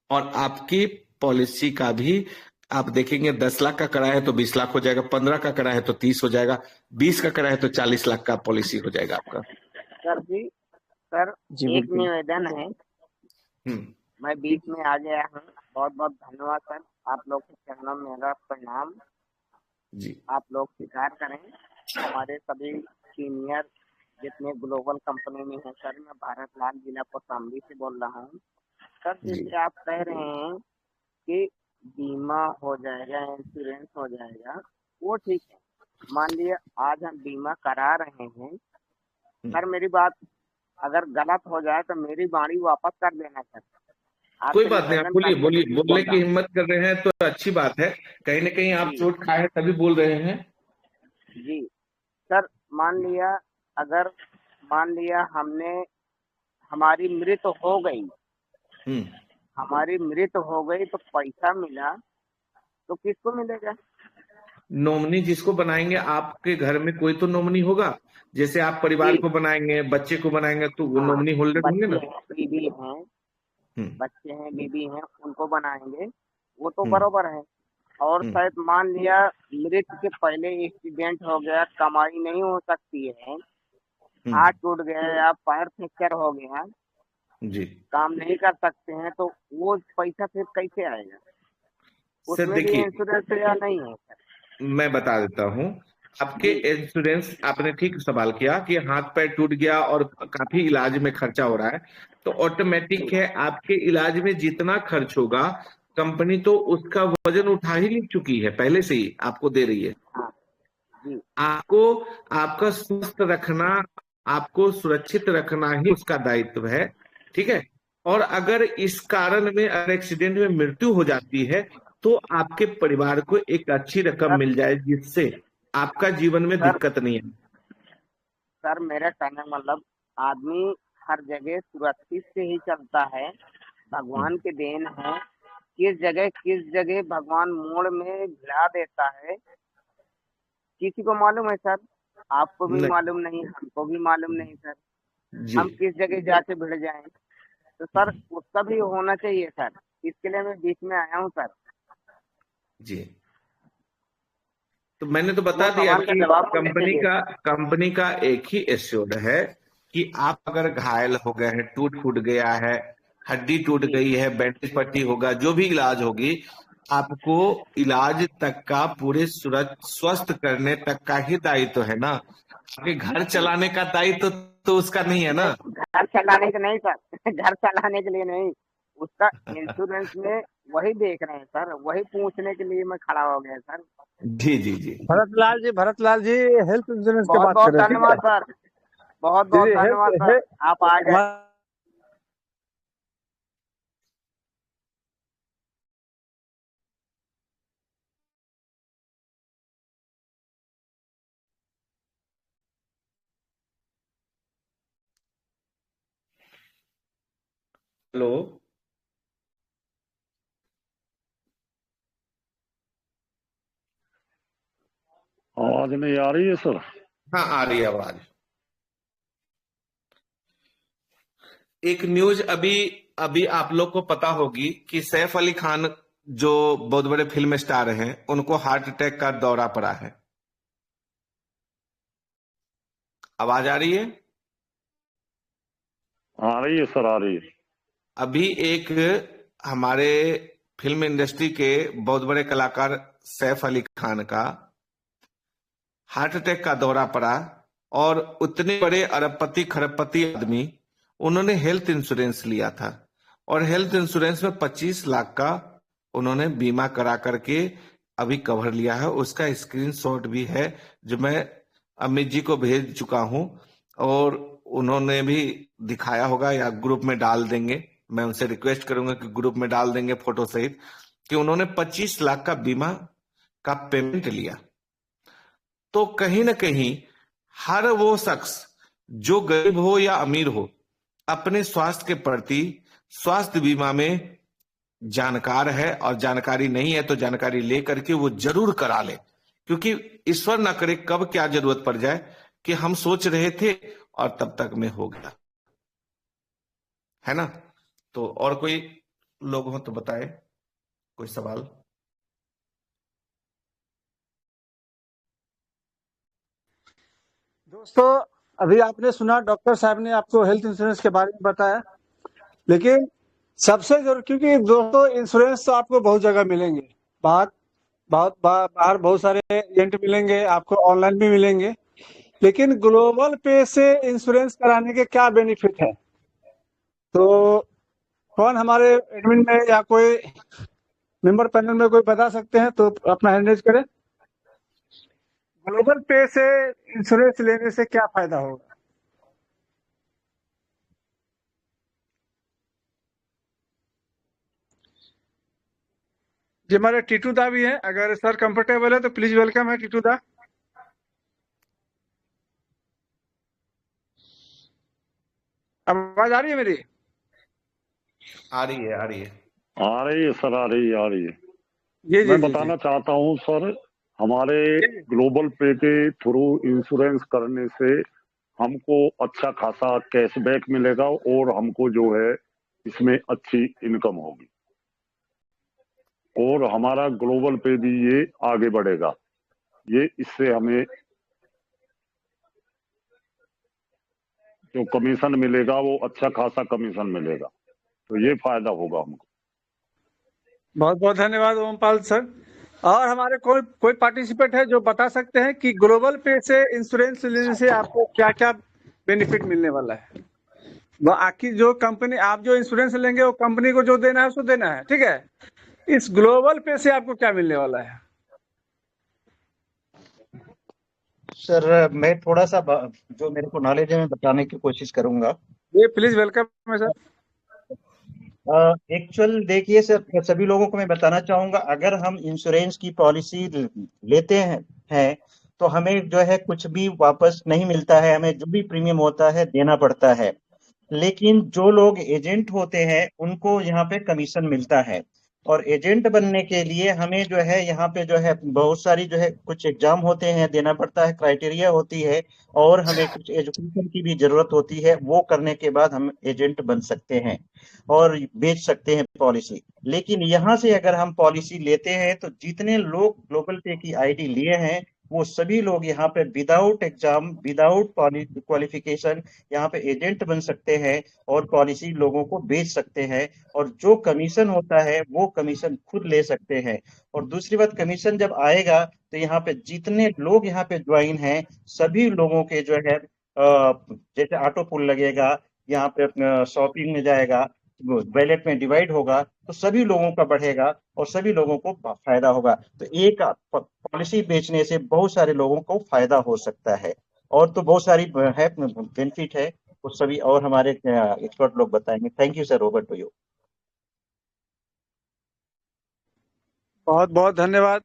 और आपकी पॉलिसी का भी आप देखेंगे 10 लाख का करा है तो 20 लाख हो जाएगा, 15 का करा है तो 30 हो जाएगा, 20 का करा है तो 40 लाख का पॉलिसी हो जाएगा आपका। सर जी, सर जी एक बिल्कुल। निवेदन है, मैं बीच में आ गया हूँ, बहुत बहुत धन्यवाद सर, आप लोग के चरणों में मेरा प्रणाम जी। आप लोग स्वीकार करें। हमारे सभी सीनियर जितने ग्लोबल कंपनी में हैं सर, मैं भारत लाल जिला कौशाम्बी से बोल रहा हूँ सर। जैसे आप कह रहे हैं कि बीमा हो जाएगा, इंश्योरेंस हो जाएगा, वो ठीक है, मान लिया आज हम बीमा करा रहे हैं सर, मेरी बात अगर गलत हो जाए तो मेरी गाड़ी वापस कर देना सर। कोई बात नहीं, आप बोलिए बोलिए, बोलने की हिम्मत कर रहे हैं तो अच्छी बात है, कहीं ना कहीं आप चोट खाए हैं तभी बोल रहे हैं। जी सर, मान लिया हमने हमारी मृत्यु हो गई, हमारी मृत्यु हो गई तो पैसा मिला तो किसको मिलेगा? नॉमिनी जिसको बनाएंगे, आपके घर में कोई तो नॉमिनी होगा, जैसे आप परिवार को बनाएंगे, बच्चे को बनाएंगे, तो वो नॉमिनी होल्डर होंगे ना। बीबी हैं, बच्चे हैं, बीबी हैं, उनको बनाएंगे, वो तो बरोबर है। और शायद मान लिया मृत्यु के पहले एक्सीडेंट हो गया, कमाई नहीं हो सकती है, हाथ टूट गया या पैर फ्रैक्चर हो गया जी, काम नहीं कर सकते हैं, तो वो पैसा फिर कैसे आएगा? उसमें भी इंश्योरेंस या नहीं है सर? मैं बता देता हूँ, आपके इंश्योरेंस, आपने ठीक सवाल किया कि हाथ पैर टूट गया और काफी इलाज में खर्चा हो रहा है, तो ऑटोमेटिक है आपके इलाज में जितना खर्च होगा कंपनी तो उसका वजन उठा ही ले चुकी है, पहले से ही आपको दे रही है। आपको आपका स्वस्थ रखना, आपको सुरक्षित रखना ही उसका दायित्व है, ठीक है। और अगर इस कारण में अगर एक्सीडेंट में मृत्यु हो जाती है तो आपके परिवार को एक अच्छी रकम मिल जाए जिससे आपका जीवन में दिक्कत नहीं है। सर मेरा कहने का मतलब, आदमी हर जगह सुरक्षित से ही चलता है, भगवान की देन है, किस जगह भगवान मोड़ में भिड़ा देता है किसी को मालूम है सर? आपको भी मालूम नहीं, हमको भी मालूम नहीं सर, हम किस जगह जाके भिड़ जाएं। तो सर उसका भी होना चाहिए सर, इसके लिए मैं बीच में आया हूँ सर। जी, तो मैंने तो बता दिया कि कंपनी का एक ही एश्योर्ड है कि आप अगर घायल हो गए हैं, टूट फूट गया है, हड्डी टूट गई है, बैंडेज पट्टी होगा, जो भी इलाज होगी, आपको इलाज तक का पूरे स्वस्थ करने तक का ही दायित्व है ना, आपके घर चलाने का दायित्व तो उसका नहीं है ना। घर चलाने का नहीं सर, घर चलाने के लिए नहीं, उसका इंश्योरेंस में वही देख रहे हैं सर, वही पूछने के लिए मैं खड़ा हो गया सर। जी जी जी, भरत लाल जी हेल्थ इंश्योरेंस की बहुत बात कर रहे हैं। धन्यवाद सर, बहुत धन्यवाद सर, आप आ गए। हेलो, आवाज नहीं आ रही है सर? हाँ आ रही है आवाज। एक न्यूज अभी आप लोग को पता होगी कि सैफ अली खान जो बहुत बड़े फिल्म स्टार हैं, उनको हार्ट अटैक का दौरा पड़ा है। आवाज आ रही है? आ रही है सर, आ रही है। अभी एक हमारे फिल्म इंडस्ट्री के बहुत बड़े कलाकार सैफ अली खान का हार्ट अटैक का दौरा पड़ा, और उतने बड़े अरबपति खरबपति आदमी, उन्होंने हेल्थ इंश्योरेंस लिया था, और हेल्थ इंश्योरेंस में 25 लाख का उन्होंने बीमा करा करके अभी कवर लिया है। उसका स्क्रीनशॉट भी है जो मैं अमित जी को भेज चुका हूं, और उन्होंने भी दिखाया होगा या ग्रुप में डाल देंगे। मैं उनसे रिक्वेस्ट करूंगा कि ग्रुप में डाल देंगे फोटो सहित कि उन्होंने 25 लाख का बीमा का पेमेंट लिया। तो कहीं ना कहीं हर वो शख्स जो गरीब हो या अमीर हो अपने स्वास्थ्य के प्रति स्वास्थ्य बीमा में जानकार है, और जानकारी नहीं है तो जानकारी लेकर के वो जरूर करा ले, क्योंकि ईश्वर ना करे कब क्या जरूरत पड़ जाए कि हम सोच रहे थे और तब तक में हो गया, है ना। तो और कोई लोग हो तो बताए, कोई सवाल। दोस्तों, अभी आपने सुना डॉक्टर साहब ने आपको हेल्थ इंश्योरेंस के बारे में बताया, लेकिन सबसे जरूरी, क्योंकि दोस्तों इंश्योरेंस तो आपको बहुत जगह मिलेंगे, बाहर बहुत सारे एजेंट मिलेंगे, आपको ऑनलाइन भी मिलेंगे, लेकिन ग्लोबल पे से इंश्योरेंस कराने के क्या बेनिफिट है? तो कौन हमारे एडमिन में या कोई मेंबर पैनल में कोई बता सकते हैं तो अपना हैंड रेज करें। ग्लोबल पे से इंश्योरेंस लेने से क्या फायदा होगा? जी, हमारे टीटू दा भी है, अगर सर कंफर्टेबल है तो प्लीज वेलकम है टीटू दा। आवाज आ रही है मेरी? आ रही है, आ रही है, आ रही है सर, आ रही है, आ रही है। जी जी मैं जी बताना चाहता हूँ सर, हमारे ग्लोबल पे के थ्रू इंश्योरेंस करने से हमको अच्छा खासा कैशबैक मिलेगा और हमको जो है इसमें अच्छी इनकम होगी, और हमारा ग्लोबल पे भी ये आगे बढ़ेगा। ये इससे हमें जो कमीशन मिलेगा वो अच्छा खासा कमीशन मिलेगा, तो ये फायदा होगा हमको। बहुत बहुत धन्यवाद ओमपाल सर। और हमारे कोई पार्टिसिपेंट है जो बता सकते हैं कि ग्लोबल पे से इंश्योरेंस लेने से आपको क्या क्या बेनिफिट मिलने वाला है? वो आखिर जो कंपनी, आप जो इंश्योरेंस लेंगे वो कंपनी को जो देना है उसको देना है, ठीक है। इस ग्लोबल पे से आपको क्या मिलने वाला है? सर मैं थोड़ा सा जो मेरे को नॉलेज है मैं बताने की कोशिश करूंगा। ये प्लीज वेलकम है सर। एक्चुअल देखिए सर, सभी लोगों को मैं बताना चाहूंगा, अगर हम इंश्योरेंस की पॉलिसी लेते हैं तो हमें जो है कुछ भी वापस नहीं मिलता है, हमें जो भी प्रीमियम होता है देना पड़ता है। लेकिन जो लोग एजेंट होते हैं उनको यहाँ पे कमीशन मिलता है, और एजेंट बनने के लिए हमें जो है यहाँ पे जो है बहुत सारी जो है कुछ एग्जाम होते हैं, देना पड़ता है, क्राइटेरिया होती है, और हमें कुछ एजुकेशन की भी जरूरत होती है। वो करने के बाद हम एजेंट बन सकते हैं और बेच सकते हैं पॉलिसी। लेकिन यहाँ से अगर हम पॉलिसी लेते हैं तो जितने लोग ग्लोबल पे की आईडी लिए हैं वो सभी लोग यहाँ पे विदाउट एग्जाम, विदाउट क्वालिफिकेशन यहाँ पे एजेंट बन सकते हैं और पॉलिसी लोगों को बेच सकते हैं, और जो कमीशन होता है वो कमीशन खुद ले सकते हैं। और दूसरी बात, कमीशन जब आएगा तो यहाँ पे जितने लोग यहाँ पे ज्वाइन हैं सभी लोगों के जो है जैसे ऑटो पुल लगेगा, यहाँ पे शॉपिंग में जाएगा, वैलेट में डिवाइड होगा, तो सभी लोगों का बढ़ेगा और सभी लोगों को फायदा होगा। तो एक पॉलिसी बेचने से बहुत सारे लोगों को फायदा हो सकता है, और तो बहुत सारी है बेनिफिट है, वो सभी और हमारे एक्सपर्ट लोग बताएंगे। Thank you sir, over to you. बहुत बहुत धन्यवाद।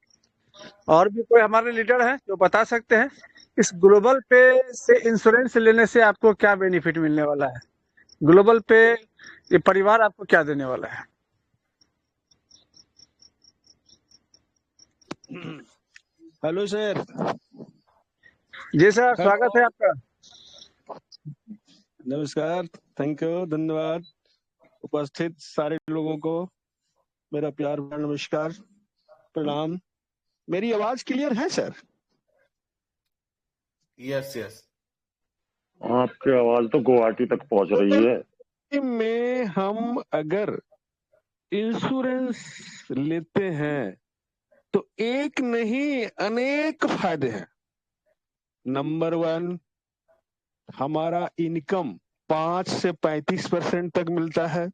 और भी कोई हमारे लीडर हैं जो बता सकते हैं इस ग्लोबल पे से इंश्योरेंस लेने से आपको क्या बेनिफिट मिलने वाला है? ग्लोबल पे ये परिवार आपको क्या देने वाला है? Hello sir. जी सर, स्वागत है आपका। नमस्कार, थैंक यू, धन्यवाद। उपस्थित सारे लोगों को मेरा प्यार भरा नमस्कार, प्रणाम। मेरी आवाज क्लियर है सर? यस यस, आपकी आवाज तो गुवाहाटी तक पहुंच रही है। में हम अगर इंश्योरेंस लेते हैं तो एक नहीं अनेक फायदे हैं। नंबर 1, हमारा इनकम 5 से 35% तक मिलता है।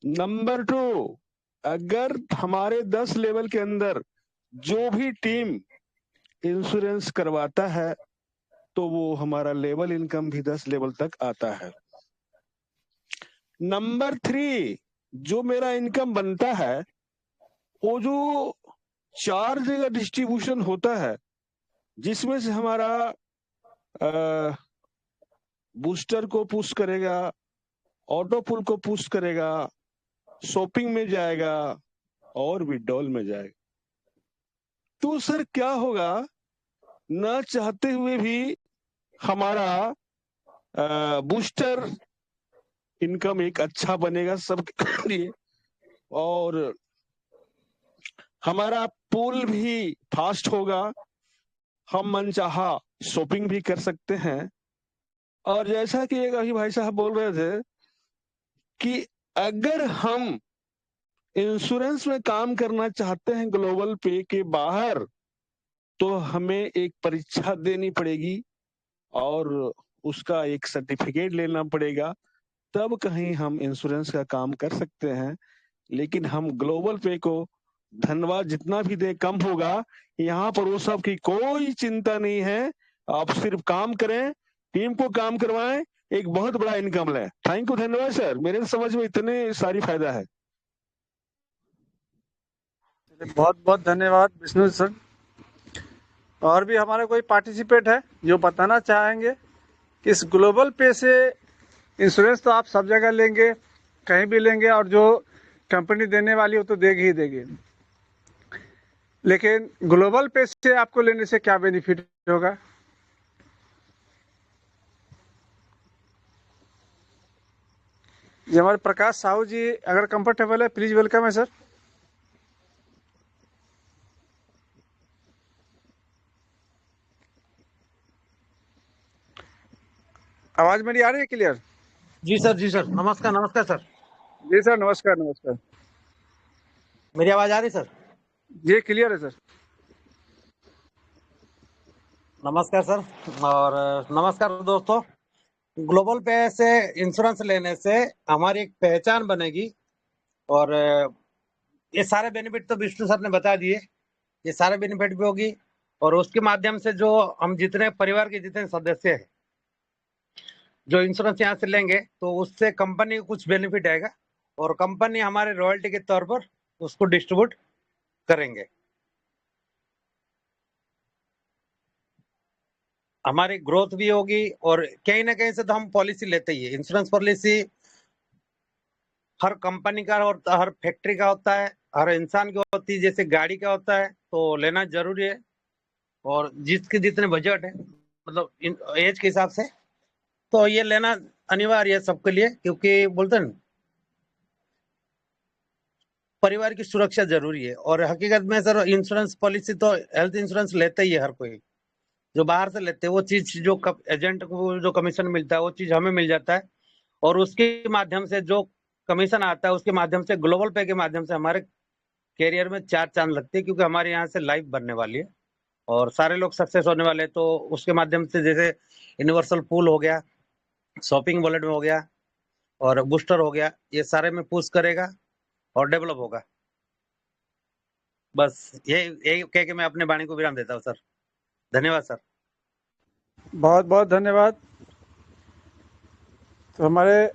नंबर 2, अगर हमारे 10 लेवल के अंदर जो भी टीम इंश्योरेंस करवाता है तो वो हमारा लेवल इनकम भी 10 लेवल तक आता है। नंबर 3, जो मेरा इनकम बनता है वो जो 4 जगह डिस्ट्रीब्यूशन होता है, जिसमें से हमारा बूस्टर को पुश करेगा, ऑटो पुल को पुश करेगा, शॉपिंग में जाएगा और विड्रॉल में जाएगा। तो सर क्या होगा, न चाहते हुए भी हमारा बूस्टर इनकम एक अच्छा बनेगा सबके लिए, और हमारा पुल भी फास्ट होगा, हम मनचाहा शॉपिंग भी कर सकते हैं। और जैसा कि एक अभी भाई साहब बोल रहे थे कि अगर हम इंश्योरेंस में काम करना चाहते हैं ग्लोबल पे के बाहर, तो हमें एक परीक्षा देनी पड़ेगी और उसका एक सर्टिफिकेट लेना पड़ेगा, तब कहीं हम इंश्योरेंस का काम कर सकते हैं। लेकिन हम ग्लोबल पे को धन्यवाद जितना भी दे कम होगा। यहाँ पर वो सब की कोई चिंता नहीं है, आप सिर्फ काम करें, टीम को काम करवाएं, एक बहुत बड़ा इनकम लें। थैंक यू, धन्यवाद सर, मेरे समझ में इतने सारी फायदा है। बहुत बहुत धन्यवाद विष्णु सर। और भी हमारे कोई पार्टिसिपेट है जो बताना चाहेंगे कि इस ग्लोबल पे से इंश्योरेंस तो आप सब जगह लेंगे, कहीं भी लेंगे, और जो कंपनी देने वाली हो तो देगी ही देगी, लेकिन ग्लोबल पे से आपको लेने से क्या बेनिफिट होगा? जी हमारे प्रकाश साहू जी अगर कंफर्टेबल है प्लीज वेलकम है सर। आवाज मेरी आ रही है क्लियर? जी सर, नमस्कार नमस्कार सर। जी सर नमस्कार नमस्कार। मेरी आवाज आ रही सर? जी क्लियर है सर। नमस्कार सर, और नमस्कार दोस्तों। ग्लोबल पे से इंश्योरेंस लेने से हमारी एक पहचान बनेगी, और ये सारे बेनिफिट तो विष्णु सर ने बता दिए, ये सारे बेनिफिट भी होगी, और उसके माध्यम से जो हम जितने परिवार के जितने सदस्य हैं जो इंश्योरेंस यहाँ से लेंगे, तो उससे कंपनी को कुछ बेनिफिट आएगा, और कंपनी हमारे रॉयल्टी के तौर पर उसको डिस्ट्रीब्यूट करेंगे। हमारी ग्रोथ भी होगी, और कहीं ना कहीं से तो हम पॉलिसी लेते ही है। इंश्योरेंस पॉलिसी हर कंपनी का और हर फैक्ट्री का होता है, हर इंसान की होती है, जैसे गाड़ी का होता है, तो लेना जरूरी है। और जिसके जितने बजट है, मतलब एज के हिसाब से, तो ये लेना अनिवार्य है सबके लिए, क्योंकि बोलते हैं परिवार की सुरक्षा जरूरी है। और हकीकत में सर इंश्योरेंस पॉलिसी तो हेल्थ इंश्योरेंस लेते ही है हर कोई, जो बाहर से लेते हैं वो चीज जो एजेंट को जो कमीशन मिलता है वो चीज हमें मिल जाता है, और उसके माध्यम से जो कमीशन आता है उसके माध्यम से ग्लोबल पे के माध्यम से हमारे कैरियर में 4 चांद लगते हैं, क्योंकि हमारे यहाँ से लाइफ बनने वाली है और सारे लोग सक्सेस होने वाले हैं। तो उसके माध्यम से जैसे यूनिवर्सल पूल हो गया, शॉपिंग वॉलेट में हो गया, और बूस्टर हो गया, ये सारे में पुश करेगा और डेवलप होगा। बस यही कह के मैं अपने वाणी को विराम देता हूँ सर। धन्यवाद सर। बहुत बहुत धन्यवाद। तो हमारे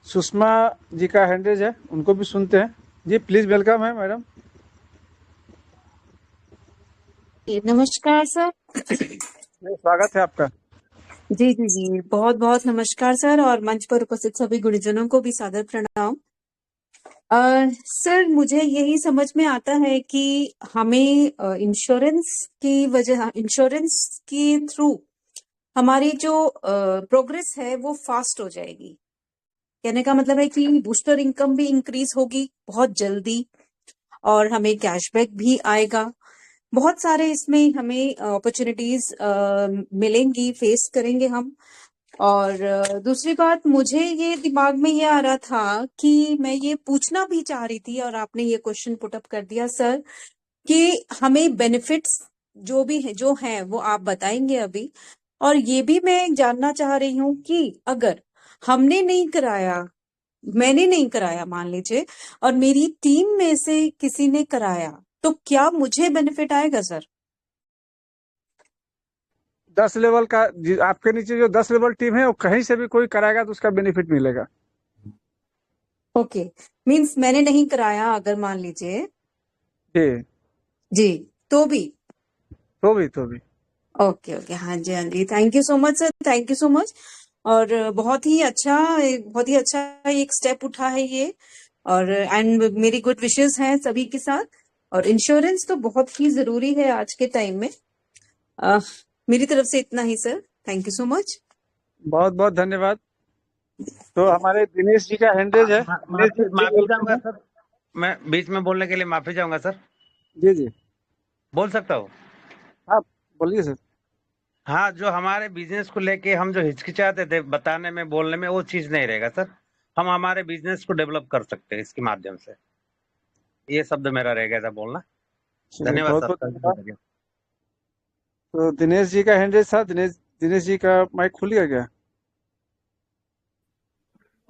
सुषमा जी का हैंडेज है, उनको भी सुनते हैं। जी प्लीज वेलकम है मैडम। नमस्कार सर। स्वागत है आपका। जी जी जी, बहुत बहुत नमस्कार सर, और मंच पर उपस्थित सभी गुरुजनों को भी सादर प्रणाम। सर मुझे यही समझ में आता है कि हमें इंश्योरेंस के थ्रू हमारी जो प्रोग्रेस है वो फास्ट हो जाएगी। कहने का मतलब है कि बूस्टर इनकम भी इंक्रीज होगी बहुत जल्दी, और हमें कैशबैक भी आएगा। बहुत सारे इसमें हमें अपॉर्चुनिटीज मिलेंगी, फेस करेंगे हम। और दूसरी बात, मुझे ये दिमाग में ये आ रहा था कि मैं ये पूछना भी चाह रही थी, और आपने ये क्वेश्चन पुट अप कर दिया सर, कि हमें बेनिफिट्स जो भी है जो हैं वो आप बताएंगे अभी। और ये भी मैं जानना चाह रही हूँ कि अगर हमने नहीं कराया, मैंने नहीं कराया मान लीजिए, और मेरी टीम में से किसी ने कराया, तो क्या मुझे बेनिफिट आएगा सर? 10 लेवल का आपके नीचे जो 10 लेवल टीम है वो कहीं से भी कोई कराएगा तो उसका बेनिफिट मिलेगा। ओके, मींस मैंने नहीं कराया अगर मान लीजिए जी जी, तो भी ओके ओके, हाँ जी हाँ जी, thank you so much sir, thank you so much. और बहुत ही अच्छा एक स्टेप उठा है ये। और एंड मेरी गुड विशेस हैं सभी के साथ। और इंश्योरेंस तो बहुत ही जरूरी है आज के टाइम में। मेरी तरफ से इतना ही sir, thank you so much. बहुत बहुत धन्यवाद। तो हमारे दिनेश जी का हैंडरेज है। दिनेश जी माफी चाहूंगा सर, मैं बीच में बोलने के लिए माफी चाहूंगा सर। जी जी, बोल सकता हूँ? हाँ बोलिए सर। हाँ, जो हमारे बिजनेस को लेके हम जो हिचकिचाते थे बताने में, बोलने में, वो चीज नहीं रहेगा सर। हम हमारे बिजनेस को डेवलप कर सकते हैं इसके माध्यम से। ये शब्द मेरा रह गया था बोलना। धन्यवाद बहुत सर। बहुत धन्यवाद। तो दिनेश जी का हैंडरेज था। दिनेश जी का माइक खुल गया क्या?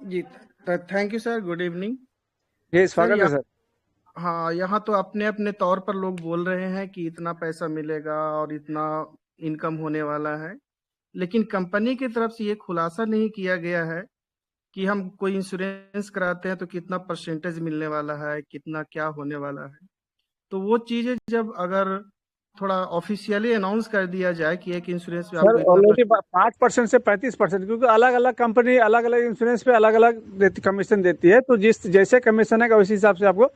जी thank you sir, good evening ये सर। स्वागत है सर। हाँ, यहाँ तो अपने अपने तौर पर लोग बोल रहे हैं कि इतना पैसा मिलेगा और इतना इनकम होने वाला है, लेकिन कंपनी की तरफ से ये खुलासा नहीं किया गया है कि हम कोई इंश्योरेंस कराते हैं तो कितना परसेंटेज मिलने वाला है, कितना क्या होने वाला है। तो वो चीजें जब अगर थोड़ा ऑफिशियली अनाउंस कर दिया जाए कि एक इंश्योरेंस पे सर आपको इतना ऑलरेडी 5% से 35%, क्योंकि अलग अलग कंपनी अलग अलग इंश्योरेंस पे अलग अलग कमीशन देती है। तो जैसे कमीशन है उसी हिसाब से आपको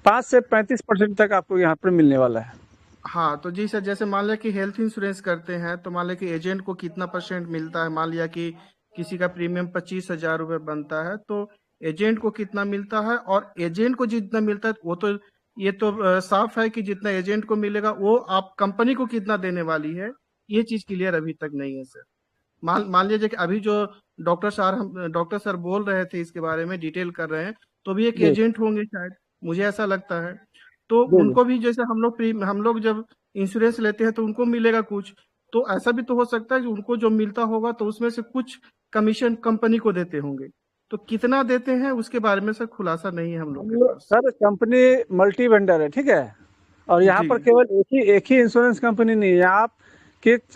5 से 35% तक आपको यहाँ पर मिलने वाला है। हाँ, तो जी सर, जैसे मान लिया कि हेल्थ इंश्योरेंस करते हैं तो मान लिया कि एजेंट को कितना परसेंट मिलता है। मान लिया कि किसी का प्रीमियम 25,000 रुपये बनता है तो एजेंट को कितना मिलता है, और एजेंट को जितना मिलता है वो तो ये तो साफ है कि जितना एजेंट को मिलेगा वो आप कंपनी को कितना देने वाली है, ये चीज क्लियर अभी तक नहीं है सर। मान लीजिए कि अभी जो डॉक्टर सर बोल रहे थे इसके बारे में डिटेल कर रहे हैं, तो भी एक जी एजेंट होंगे शायद, मुझे ऐसा लगता है। तो जी जी उनको भी जैसे हम लोग जब इंश्योरेंस लेते हैं तो उनको मिलेगा कुछ, तो ऐसा भी तो हो सकता है कि उनको जो मिलता होगा तो उसमें से कुछ कमीशन कंपनी को देते होंगे। तो कितना देते हैं उसके बारे में सर खुलासा नहीं है हम लोग के पास। सर कंपनी मल्टी वेंडर है, ठीक है। और यहाँ जी पर केवल एक ही इंश्योरेंस कंपनी नहीं है।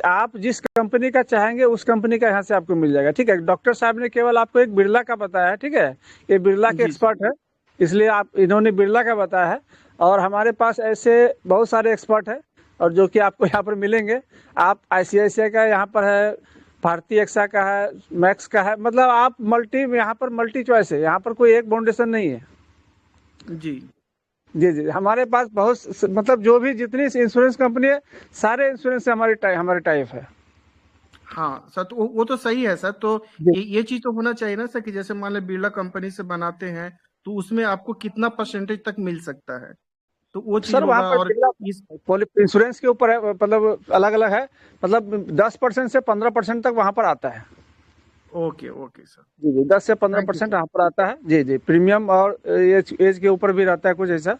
आप जिस कंपनी का चाहेंगे उस कंपनी का यहाँ से आपको मिल जाएगा, ठीक है। डॉक्टर साहब ने केवल आपको एक बिरला का बताया है, ठीक है। ये बिरला के जी सर। एक्सपर्ट है, इसलिए इन्होंने बिरला का बताया है। और हमारे पास ऐसे बहुत सारे एक्सपर्ट है और जो कि आपको यहाँ पर मिलेंगे। आप ICICI का यहाँ पर है, भारतीय एक्सा का है, मैक्स का है, मतलब आप यहाँ पर मल्टी चॉइस है। यहाँ पर कोई एक फाउंडेशन नहीं है। जी जी जी, हमारे पास मतलब जो भी जितनी इंश्योरेंस कंपनी है सारे इंश्योरेंस से हमारे टाइप है। हाँ सर, तो वो तो सही है सर। तो ये चीज तो होना चाहिए ना सर कि जैसे मान लो बिरला कंपनी से बनाते हैं तो उसमें आपको कितना परसेंटेज तक मिल सकता है, तो वो चीज सर वहाँ होगा। पर और इंश्योरेंस के ऊपर है, मतलब अलग अलग है। मतलब 10% से 15% तक वहाँ पर आता है। ओके ओके सर, जी जी, 10 से थैंक यू 15% सर। यहाँ पर आता है। जी जी, प्रीमियम और एज के ऊपर भी रहता है कुछ ऐसा।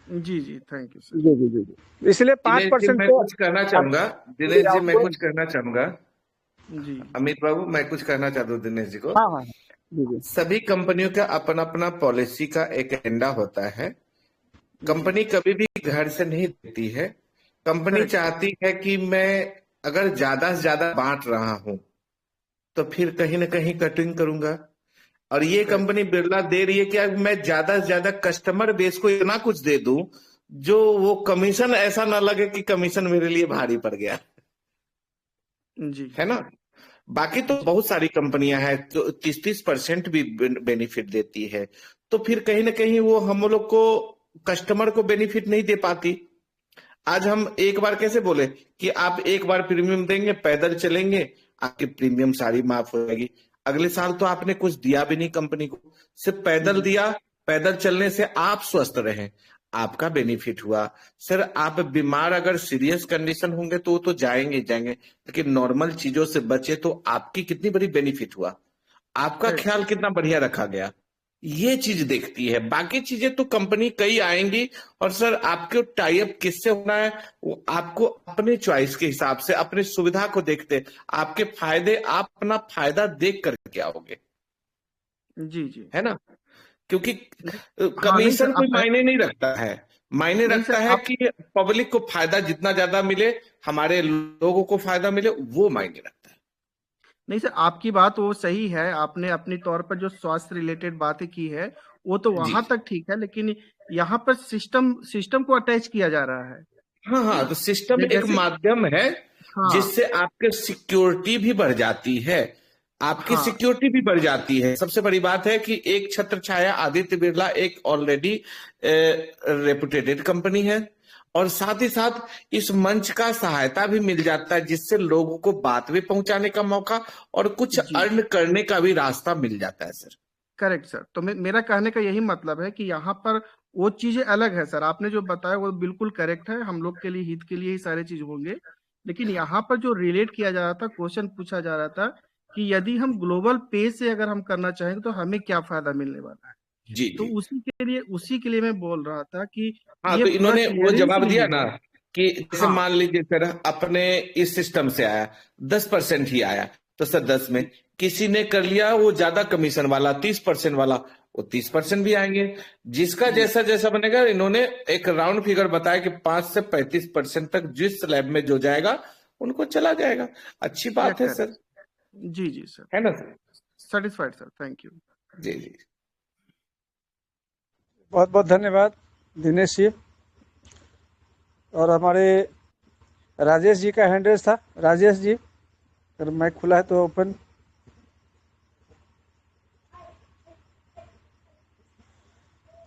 जी जी, थैंक यू सर। जी जी जी जी, इसलिए दिनेश जी 5% मैं से कुछ कहना चाहूंगा। दिनेश जी मैं कुछ कहना चाहूंगा। जी अमित बाबू मैं कुछ कहना चाहता हूँ दिनेश जी को। हाँ हाँ जी जी सभी कंपनियों का अपना अपना पॉलिसी का एक एजेंडा होता है। कंपनी कभी भी घर से नहीं देती है। Company correct. चाहती है कि मैं अगर ज्यादा से ज्यादा बांट रहा हूं तो फिर कहीं ना कहीं कटिंग करूंगा। और ये करेक्ट। कंपनी बिरला दे रही है कि अब मैं ज्यादा से ज्यादा कस्टमर बेस को इतना कुछ दे दूं जो वो कमीशन ऐसा ना लगे कि कमीशन मेरे लिए भारी पड़ गया, जी है ना। बाकी तो बहुत सारी कंपनियां हैं जो 30-30% भी बेनिफिट देती है। तो फिर कहीं ना कहीं वो हम लोग को कस्टमर को बेनिफिट नहीं दे पाती। आज हम एक बार कैसे बोले कि आप एक बार प्रीमियम देंगे, पैदल चलेंगे, आपकी प्रीमियम सारी माफ हो जाएगी। अगले साल तो आपने कुछ दिया भी नहीं कंपनी को, सिर्फ पैदल जी दिया। पैदल चलने से आप स्वस्थ रहे, आपका बेनिफिट हुआ। सर आप बीमार अगर सीरियस कंडीशन होंगे तो वो तो जाएंगे जाएंगे, लेकिन नॉर्मल चीजों से बचे तो आपकी कितनी बड़ी बेनिफिट हुआ, आपका करेक्ट। ख्याल कितना बढ़िया रखा गया। ये चीज देखती है। बाकी चीजें तो कंपनी कई आएंगी। और सर आपको टाई अप किससे होना है वो आपको अपने चॉइस के हिसाब से, अपनी सुविधा को देखते, आपके फायदे, आप अपना फायदा देख करके आओगे, जी जी, है ना। क्योंकि हाँ नहीं कमीशन सर, कोई आप मायने नहीं रखता है। मायने नहीं रखता सर, है आप कि पब्लिक को फायदा जितना ज्यादा मिले, हमारे लोगों को फायदा मिले, वो मायने रखता है। नहीं सर, आपकी बात वो सही है। आपने अपनी तौर पर जो स्वास्थ्य रिलेटेड बातें की है वो तो जी वहां तक ठीक है, लेकिन यहाँ पर सिस्टम को अटैच किया जा रहा है। हाँ हाँ, तो सिस्टम एक जैसे माध्यम है। हाँ जिससे आपके सिक्योरिटी भी बढ़ जाती है, आपकी हाँ सिक्योरिटी भी बढ़ जाती है। सबसे बड़ी बात है कि एक छत्र छाया आदित्य बिरला एक ऑलरेडी रेपुटेटेड कंपनी है, और साथ ही साथ इस मंच का सहायता भी मिल जाता है, जिससे लोगों को बात भी पहुंचाने का मौका और कुछ जी अर्न करने का भी रास्ता मिल जाता है सर। Correct sir. तो मेरा कहने का यही मतलब है कि यहाँ पर वो चीजें अलग है सर, आपने जो बताया वो बिल्कुल करेक्ट है, हम लोग के लिए हित के लिए ही सारे चीज होंगे। लेकिन यहाँ पर जो रिलेट किया जा रहा था, क्वेश्चन पूछा जा रहा था कि यदि हम ग्लोबल पे से अगर हम करना चाहेंगे तो हमें क्या फायदा मिलने वाला है। जी तो जी। उसी के लिए मैं बोल रहा था कि हाँ, ये तो पूरा इन्होंने वो क्लियरेंस जवाब दिया नहीं ना है। कि जैसे हाँ मान लीजिए सर अपने इस सिस्टम से आया 10% ही आया, तो सर 10 में किसी ने कर लिया वो ज्यादा कमीशन वाला 30% वाला, वो 30% भी आएंगे। जिसका जैसा जैसा बनेगा, इन्होंने एक राउंड फिगर बताया कि 5 से 35% तक जिस लैब में जो जाएगा उनको चला जाएगा। अच्छी या बात है करेक्ट। सर, जी जी सर, है ना sir? Satisfied sir, thank you. जी जी। बहुत बहुत धन्यवाद दिनेश जी। और हमारे राजेश जी का हैंड रेज था। राजेश जी, अगर माइक खुला है तो ओपन।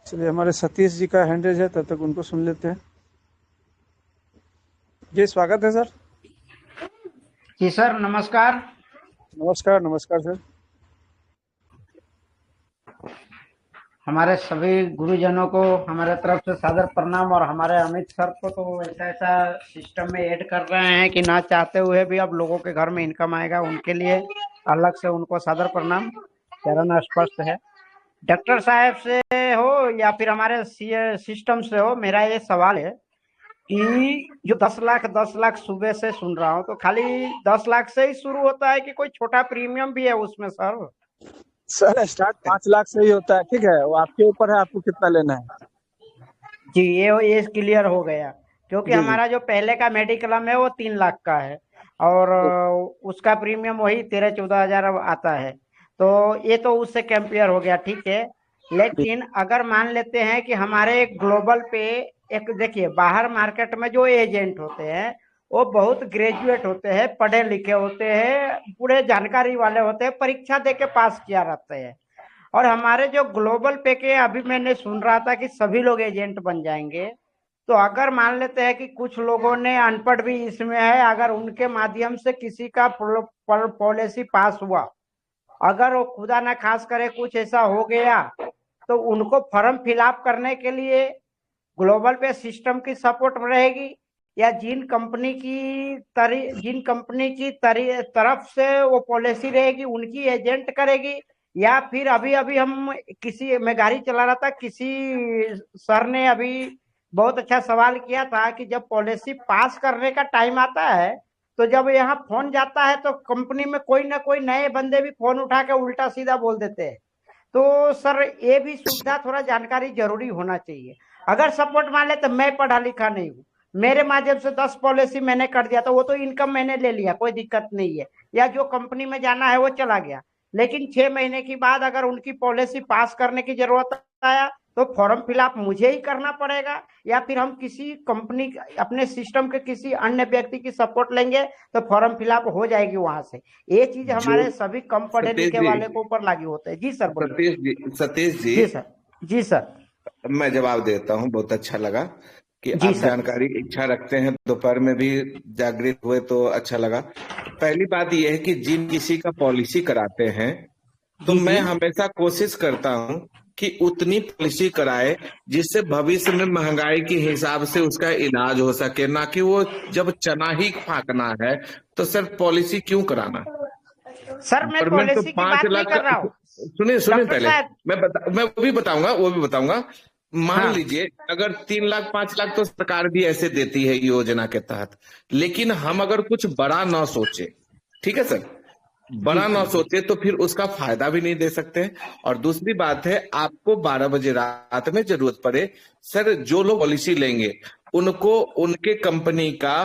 चलिए, हमारे सतीश जी का हैंड रेज है, तब तक उनको सुन लेते हैं। जी, स्वागत है सर। जी सर, नमस्कार। नमस्कार नमस्कार सर। हमारे सभी गुरुजनों को हमारे तरफ से सादर प्रणाम, और हमारे अमित सर को तो ऐसा ऐसा सिस्टम में ऐड कर रहे हैं कि ना चाहते हुए भी अब लोगों के घर में इनकम आएगा, उनके लिए अलग से उनको सादर प्रणाम। चरण स्पष्ट है। डॉक्टर साहब से हो या फिर हमारे सिस्टम से हो, मेरा ये सवाल है कि जो 10 लाख सुबह से सुन रहा हूँ, तो खाली 10 लाख से ही शुरू होता है कि कोई छोटा प्रीमियम भी है उसमें सर? सर स्टार्ट 5 लाख से ही होता है, ठीक है, वो आपके ऊपर है आपको कितना लेना है। जी, ये क्लियर हो गया, क्योंकि जी जी हमारा जो पहले का मेडिक्लेम है वो 3 लाख का है, और उसका प्रीमियम वही 13-14 हजार आता है, तो ये तो उससे कंपेयर हो गया, ठीक है। लेकिन अगर मान लेते हैं कि हमारे ग्लोबल पे एक, देखिए बाहर मार्केट में जो एजेंट होते हैं वो बहुत ग्रेजुएट होते हैं, पढ़े लिखे होते हैं, पूरे जानकारी वाले होते हैं, परीक्षा दे के पास किया रहते हैं। और हमारे जो ग्लोबल पे के, अभी मैंने सुन रहा था कि सभी लोग एजेंट बन जाएंगे, तो अगर मान लेते हैं कि कुछ लोगों ने अनपढ़ भी इसमें है, अगर उनके माध्यम से किसी का पॉलिसी पास हुआ, अगर वो खुदा ना खास करे कुछ ऐसा हो गया, तो उनको फॉर्म फिलअप करने के लिए ग्लोबल पे सिस्टम की सपोर्ट रहेगी, या जिन कंपनी की तरफ से वो पॉलिसी रहेगी उनकी एजेंट करेगी, या फिर अभी हम मैं गाड़ी चला रहा था, किसी सर ने अभी बहुत अच्छा सवाल किया था कि जब पॉलिसी पास करने का टाइम आता है, तो जब यहाँ फोन जाता है तो कंपनी में कोई ना कोई नए बंदे भी फोन उठा के उल्टा सीधा बोल देते हैं। तो सर ये भी सुविधा, थोड़ा जानकारी जरूरी होना चाहिए। अगर सपोर्ट मान ले तो मैं पढ़ा लिखा नहीं हूँ, मेरे माध्यम से 10 पॉलिसी मैंने कर दिया, तो वो तो इनकम मैंने ले लिया, कोई दिक्कत नहीं है, या जो कंपनी में जाना है वो चला गया। लेकिन 6 महीने के बाद अगर उनकी पॉलिसी पास करने की जरूरत आया, तो फॉर्म फिलअप मुझे ही करना पड़ेगा, या फिर हम किसी कंपनी, अपने सिस्टम के किसी अन्य व्यक्ति की सपोर्ट लेंगे तो फॉर्म फिलअप हो जाएगी वहां से। ये चीज हमारे सभी कम पढ़े लिखे वाले को ऊपर लागू होते हैं। जी सर बोलिए। सतीश जी, जी सर। जी सर, मैं जवाब देता हूं। बहुत अच्छा लगा कि जी आप सर। जानकारी इच्छा रखते हैं, दोपहर में भी जागृत हुए तो अच्छा लगा। पहली बात यह है कि जिन किसी का पॉलिसी कराते हैं, तो जी मैं जी हमेशा कोशिश करता हूं कि उतनी पॉलिसी कराए जिससे भविष्य में महंगाई के हिसाब से उसका इलाज हो सके, ना कि वो जब चना ही फाकना है तो सर पॉलिसी क्यों कराना। सर, मैं गवर्नमेंट तो पॉलिसी की 5 बात नहीं लाख कर रहा हूँ सुनिए डॉक्टर पहले, साहब। मैं वो भी बताऊंगा। मान हाँ लीजिए अगर 3 लाख 5 लाख तो सरकार भी ऐसे देती है योजना के तहत, लेकिन हम अगर कुछ बड़ा ना सोचे, ठीक है सर, जी बड़ा ना जी सोचे तो फिर उसका फायदा भी नहीं दे सकते। और दूसरी बात है, आपको 12 बजे रात में जरूरत पड़े, सर जो लोग पॉलिसी लेंगे उनको उनके कंपनी का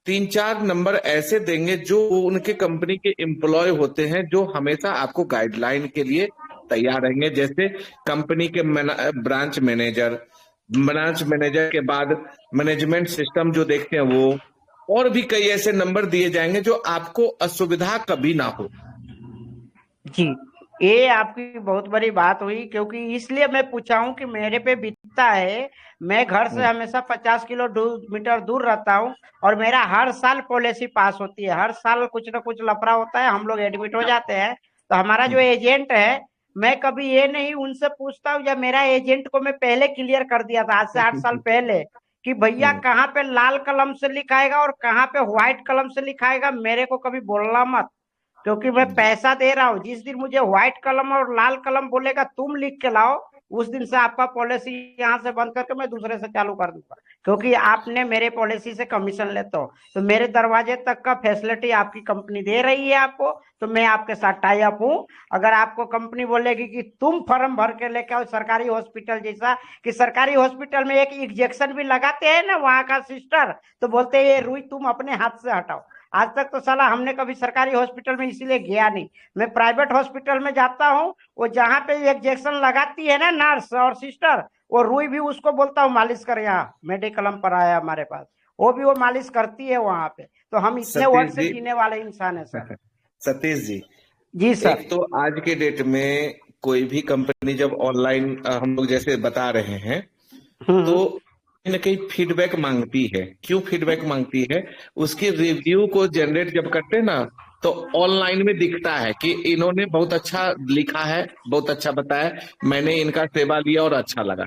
3-4 नंबर ऐसे देंगे जो उनके कंपनी के एम्प्लॉय होते हैं, जो हमेशा आपको गाइडलाइन के लिए तैयार रहेंगे। जैसे कंपनी के ब्रांच मैनेजर के बाद मैनेजमेंट सिस्टम जो देखते हैं वो, और भी कई ऐसे नंबर दिए जाएंगे जो आपको असुविधा कभी ना हो। जी, ये आपकी बहुत बड़ी बात हुई, क्योंकि इसलिए मैं पूछा हूँ कि मेरे पे बीतता है। मैं घर से हमेशा 50 किलोमीटर दूर रहता हूँ और मेरा हर साल पॉलिसी पास होती है। हर साल कुछ ना कुछ लफड़ा होता है, हम लोग एडमिट हो जाते हैं। तो हमारा जो एजेंट है, मैं कभी ये नहीं उनसे पूछता हूँ, या मेरा एजेंट को मैं पहले क्लियर कर दिया था आज से 8 साल पहले कि भैया कहाँ पे लाल कलम से लिखाएगा और कहाँ पे व्हाइट कलम से लिखाएगा, मेरे को कभी बोलना मत, क्योंकि मैं पैसा दे रहा हूँ। जिस दिन मुझे व्हाइट कलम और लाल कलम बोलेगा तुम लिख के लाओ, उस दिन से आपका पॉलिसी यहाँ से बंद करके मैं दूसरे से चालू कर दूंगा, क्योंकि आपने मेरे पॉलिसी से कमीशन लेते हो। तो मेरे दरवाजे तक का फैसिलिटी आपकी कंपनी दे रही है आपको, तो मैं आपके साथ टाई अप हूँ। अगर आपको कंपनी बोलेगी कि तुम फॉर्म भर के लेके आओ सरकारी हॉस्पिटल जैसा, कि सरकारी हॉस्पिटल में एक इंजेक्शन भी लगाते हैं ना वहां का सिस्टर, तो बोलते हैं ये रुई तुम अपने हाथ से हटाओ। आज तक तो साला हमने कभी सरकारी हॉस्पिटल में इसीलिए गया नहीं। मैं प्राइवेट हॉस्पिटल में जाता हूँ, वो जहाँ पे इंजेक्शन लगाती है ना नर्स और सिस्टर, वो रुई भी उसको बोलता हूँ मालिश कर, यहाँ मेडिकलम पर आया हमारे पास, वो भी वो मालिश करती है वहां पे। तो हम इतने वर्ड से जीने वाले इंसान है सर। सतीश जी, जी सर। एक तो आज के डेट में कोई भी कंपनी जब ऑनलाइन हम लोग जैसे बता रहे हैं तो कहीं ना कहीं फीडबैक मांगती है। क्यों फीडबैक मांगती है? उसके रिव्यू को जनरेट जब करते हैं ना, तो ऑनलाइन में दिखता है कि इन्होंने बहुत अच्छा लिखा है, बहुत अच्छा बताया, मैंने इनका सेवा लिया और अच्छा लगा।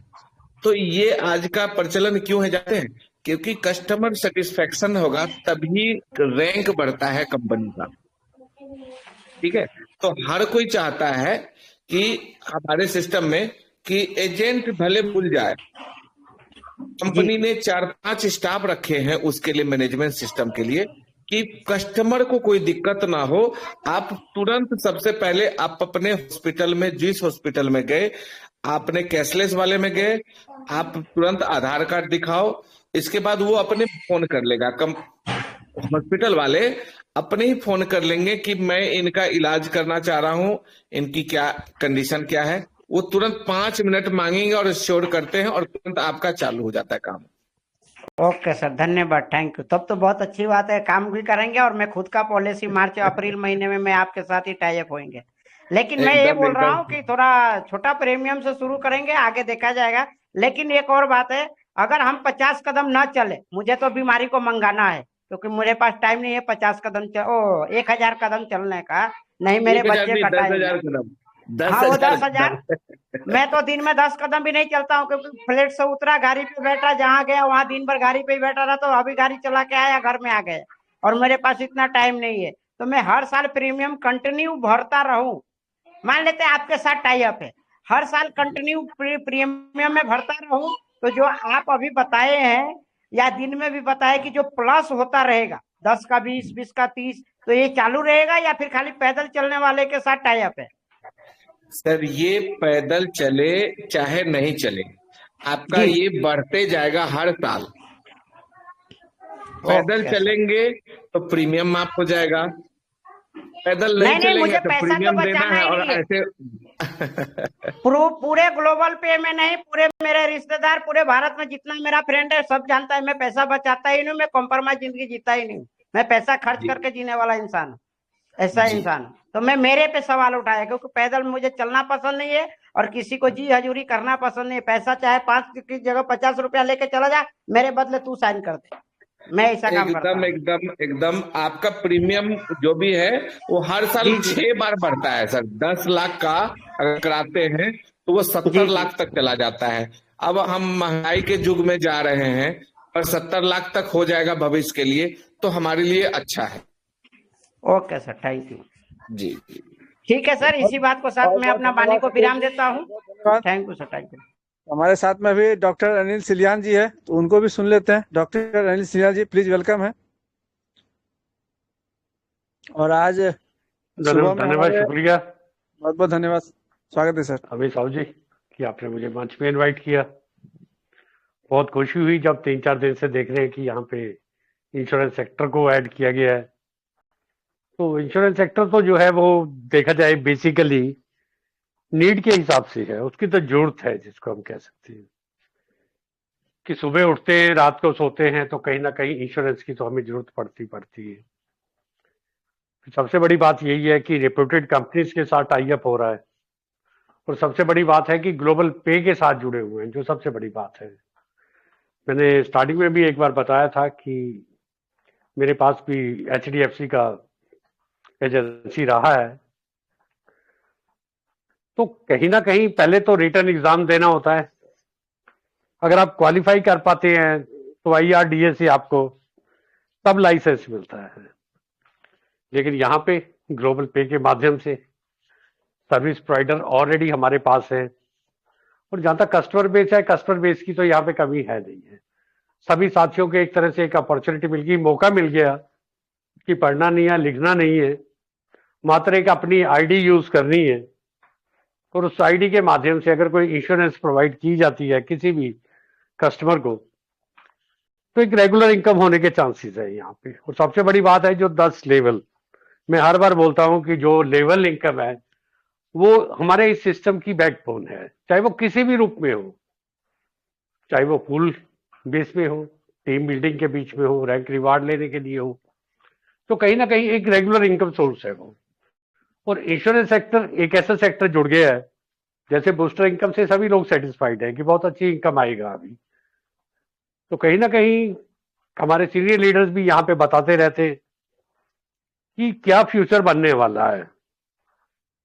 तो ये आज का प्रचलन क्यों है जानते हैं? क्योंकि कस्टमर सेटिस्फेक्शन होगा तभी रैंक बढ़ता है कंपनी का। ठीक है, तो हर कोई चाहता है कि हमारे सिस्टम में कि एजेंट भले भूल जाए, कंपनी ने 4-5 स्टाफ रखे हैं उसके लिए, मैनेजमेंट सिस्टम के लिए, कि कस्टमर को कोई दिक्कत ना हो। आप तुरंत सबसे पहले आप अपने हॉस्पिटल में, जिस हॉस्पिटल में गए, आपने कैशलेस वाले में गए, आप तुरंत आधार कार्ड दिखाओ, इसके बाद वो अपने फोन कर लेगा। हॉस्पिटल वाले अपने ही फोन कर लेंगे कि मैं इनका इलाज करना चाह रहा हूं, इनकी क्या कंडीशन क्या है, वो तुरंत 5 मिनट मांगेंगे और श्योर करते हैं और तुरंत आपका चालू हो जाता है काम। ओके सर, धन्यवाद, थैंक यू। तब तो बहुत अच्छी बात है, काम भी करेंगे और मैं खुद का पॉलिसी मार्च अप्रैल महीने में मैं आपके साथ ही टाई अप होंगे। लेकिन मैं ये बोल रहा हूँ कि थोड़ा छोटा प्रीमियम से शुरू करेंगे, आगे देखा जाएगा। लेकिन एक और बात है, अगर हम 50 कदम न चले, मुझे तो बीमारी को मंगाना है, क्योंकि मेरे पास टाइम नहीं है 50 कदम 1000 कदम चलने का, नहीं मेरे बच्चे का टाइम। 10,000 कदम, हाँ वो 10,000। मैं तो दिन में 10 कदम भी नहीं चलता हूँ, क्योंकि फ्लैट से उतरा, गाड़ी पे बैठा, जहाँ गया वहां दिन भर गाड़ी पे ही बैठा रहा, तो अभी गाड़ी चला के आया, घर में आ गए, और मेरे पास इतना टाइम नहीं है। तो मैं हर साल प्रीमियम कंटिन्यू भरता रहूं। मान लेते हैं आपके साथ टाई अप है, हर साल कंटिन्यू प्रीमियम में भरता रहूं, तो जो आप अभी बताए हैं या दिन में भी बताए कि जो प्लस होता रहेगा 10 का 20, 20 का 30, तो ये चालू रहेगा या फिर खाली पैदल चलने वाले के साथ टाई अप है? सर ये पैदल चले चाहे नहीं चले, आपका ये बढ़ते जाएगा हर साल। पैदल चलेंगे तो प्रीमियम माफ हो जाएगा, पैदल नहीं चलेंगे तो प्रीमियम देना है। और ऐसे पूरे ग्लोबल पे में नहीं, पूरे मेरे रिश्तेदार, पूरे भारत में जितना मेरा फ्रेंड है सब जानता है, मैं पैसा बचाता ही नहीं, मैं कॉम्प्रोमाइज जिंदगी जीता ही नहीं, मैं पैसा खर्च करके जीने वाला इंसान, ऐसा इंसान। तो मैं मेरे पे सवाल उठाया, क्योंकि पैदल मुझे चलना पसंद नहीं है और किसी को जी हजूरी करना पसंद नहीं है। पैसा चाहे 5 की जगह 50 रुपया लेके चला जा, मेरे बदले तू साइन कर दे, मैं ऐसा काम करता हूं। एकदम आपका प्रीमियम जो भी है वो हर साल 6 बार बढ़ता है सर। 10 लाख का अगर कराते हैं तो वो 70 लाख तक चला जाता है। अब हम महंगाई के युग में जा रहे हैं और 70 लाख तक हो जाएगा भविष्य के लिए, तो हमारे लिए अच्छा है। ओके सर, थैंक यू जी। ठीक है सर, इसी बात को साथ में अपना वाणी को विराम देता हूँ। Thank you sir, thank you. हमारे साथ में भी डॉक्टर अनिल सिलियान जी है, तो उनको भी सुन लेते हैं। Doctor Anil Siliyan ji please welcome है। और आज धन्यवाद, शुक्रिया, बहुत बहुत धन्यवाद, स्वागत है सर। अभी साहब जी कि आपने मुझे मंच में इनवाइट किया। बहुत खुशी हुई जब 3-4 दिन से देख रहे हैं कि यहाँ पे इंश्योरेंस सेक्टर को ऐड किया गया है। तो इंश्योरेंस सेक्टर तो जो है वो देखा जाए बेसिकली नीड के हिसाब से है, उसकी तो जरूरत है जिसको हम कह सकते हैं। कि सुबह उठते हैं, रात को सोते हैं, तो कहीं ना कहीं इंश्योरेंस की तो हमें जरूरत पड़ती है। सबसे बड़ी बात यही है कि रेप्यूटेड कंपनीज के साथ टाई अप हो रहा है, और सबसे बड़ी बात है कि ग्लोबल पे के साथ जुड़े हुए हैं, जो सबसे बड़ी बात है। मैंने स्टार्टिंग में भी एक बार बताया था कि मेरे पास भी HDFC का एजेंसी रहा है, तो कहीं ना कहीं पहले तो रिटर्न एग्जाम देना होता है। अगर आप क्वालिफाई कर पाते हैं तो IRDA से आपको तब लाइसेंस मिलता है। लेकिन यहाँ पे ग्लोबल पे के माध्यम से सर्विस प्रोवाइडर ऑलरेडी हमारे पास है, और जहां तक कस्टमर बेस है, कस्टमर बेस की तो यहाँ पे कमी है नहीं है। सभी साथियों को एक तरह से एक अपॉर्चुनिटी मिल गई, मौका मिल गया कि पढ़ना नहीं है, लिखना नहीं है, मात्र एक अपनी ID यूज करनी है, और उस ID के माध्यम से अगर कोई इंश्योरेंस प्रोवाइड की जाती है किसी भी कस्टमर को, तो एक रेगुलर इनकम होने के चांसेस है यहाँ पे। और सबसे बड़ी बात है जो 10 लेवल, मैं हर बार बोलता हूँ कि जो लेवल इनकम है वो हमारे इस सिस्टम की बैकबोन है, चाहे वो किसी भी रूप में हो, चाहे वो फुल बेस में हो, टीम बिल्डिंग के बीच में हो, रैंक रिवार्ड लेने के लिए हो, तो कहीं ना कहीं एक रेगुलर इनकम सोर्स है वो। और इंश्योरेंस सेक्टर एक ऐसा सेक्टर जुड़ गया है, जैसे बूस्टर इनकम से सभी लोग सेटिस्फाइड है कि बहुत अच्छी इनकम आएगा अभी, तो कहीं ना कहीं हमारे सीनियर लीडर्स भी यहाँ पे बताते रहते हैं कि क्या फ्यूचर बनने वाला है।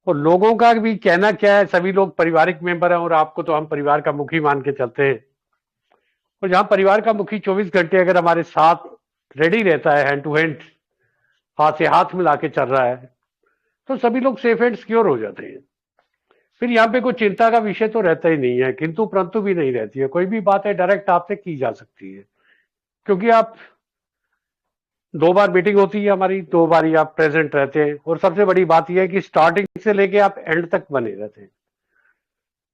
और लोगों का भी कहना क्या है, सभी लोग पारिवारिक मेंबर हैं, और आपको तो हम परिवार का मुखी मान के चलते हैं। और जहां परिवार का मुखी 24 घंटे अगर हमारे साथ रेडी रहता है, हैंड टू हैंड, हाथ से हाथ मिला के चल रहा है, तो सभी लोग सेफ एंड सिक्योर हो जाते हैं। फिर यहाँ पे कोई चिंता का विषय तो रहता ही नहीं है, किंतु परंतु भी नहीं रहती है। कोई भी बात है डायरेक्ट आपसे की जा सकती है, क्योंकि आप 2 बार मीटिंग होती है हमारी, 2 बार ही आप प्रेजेंट रहते हैं। और सबसे बड़ी बात यह है कि स्टार्टिंग से लेके आप एंड तक बने रहते हैं,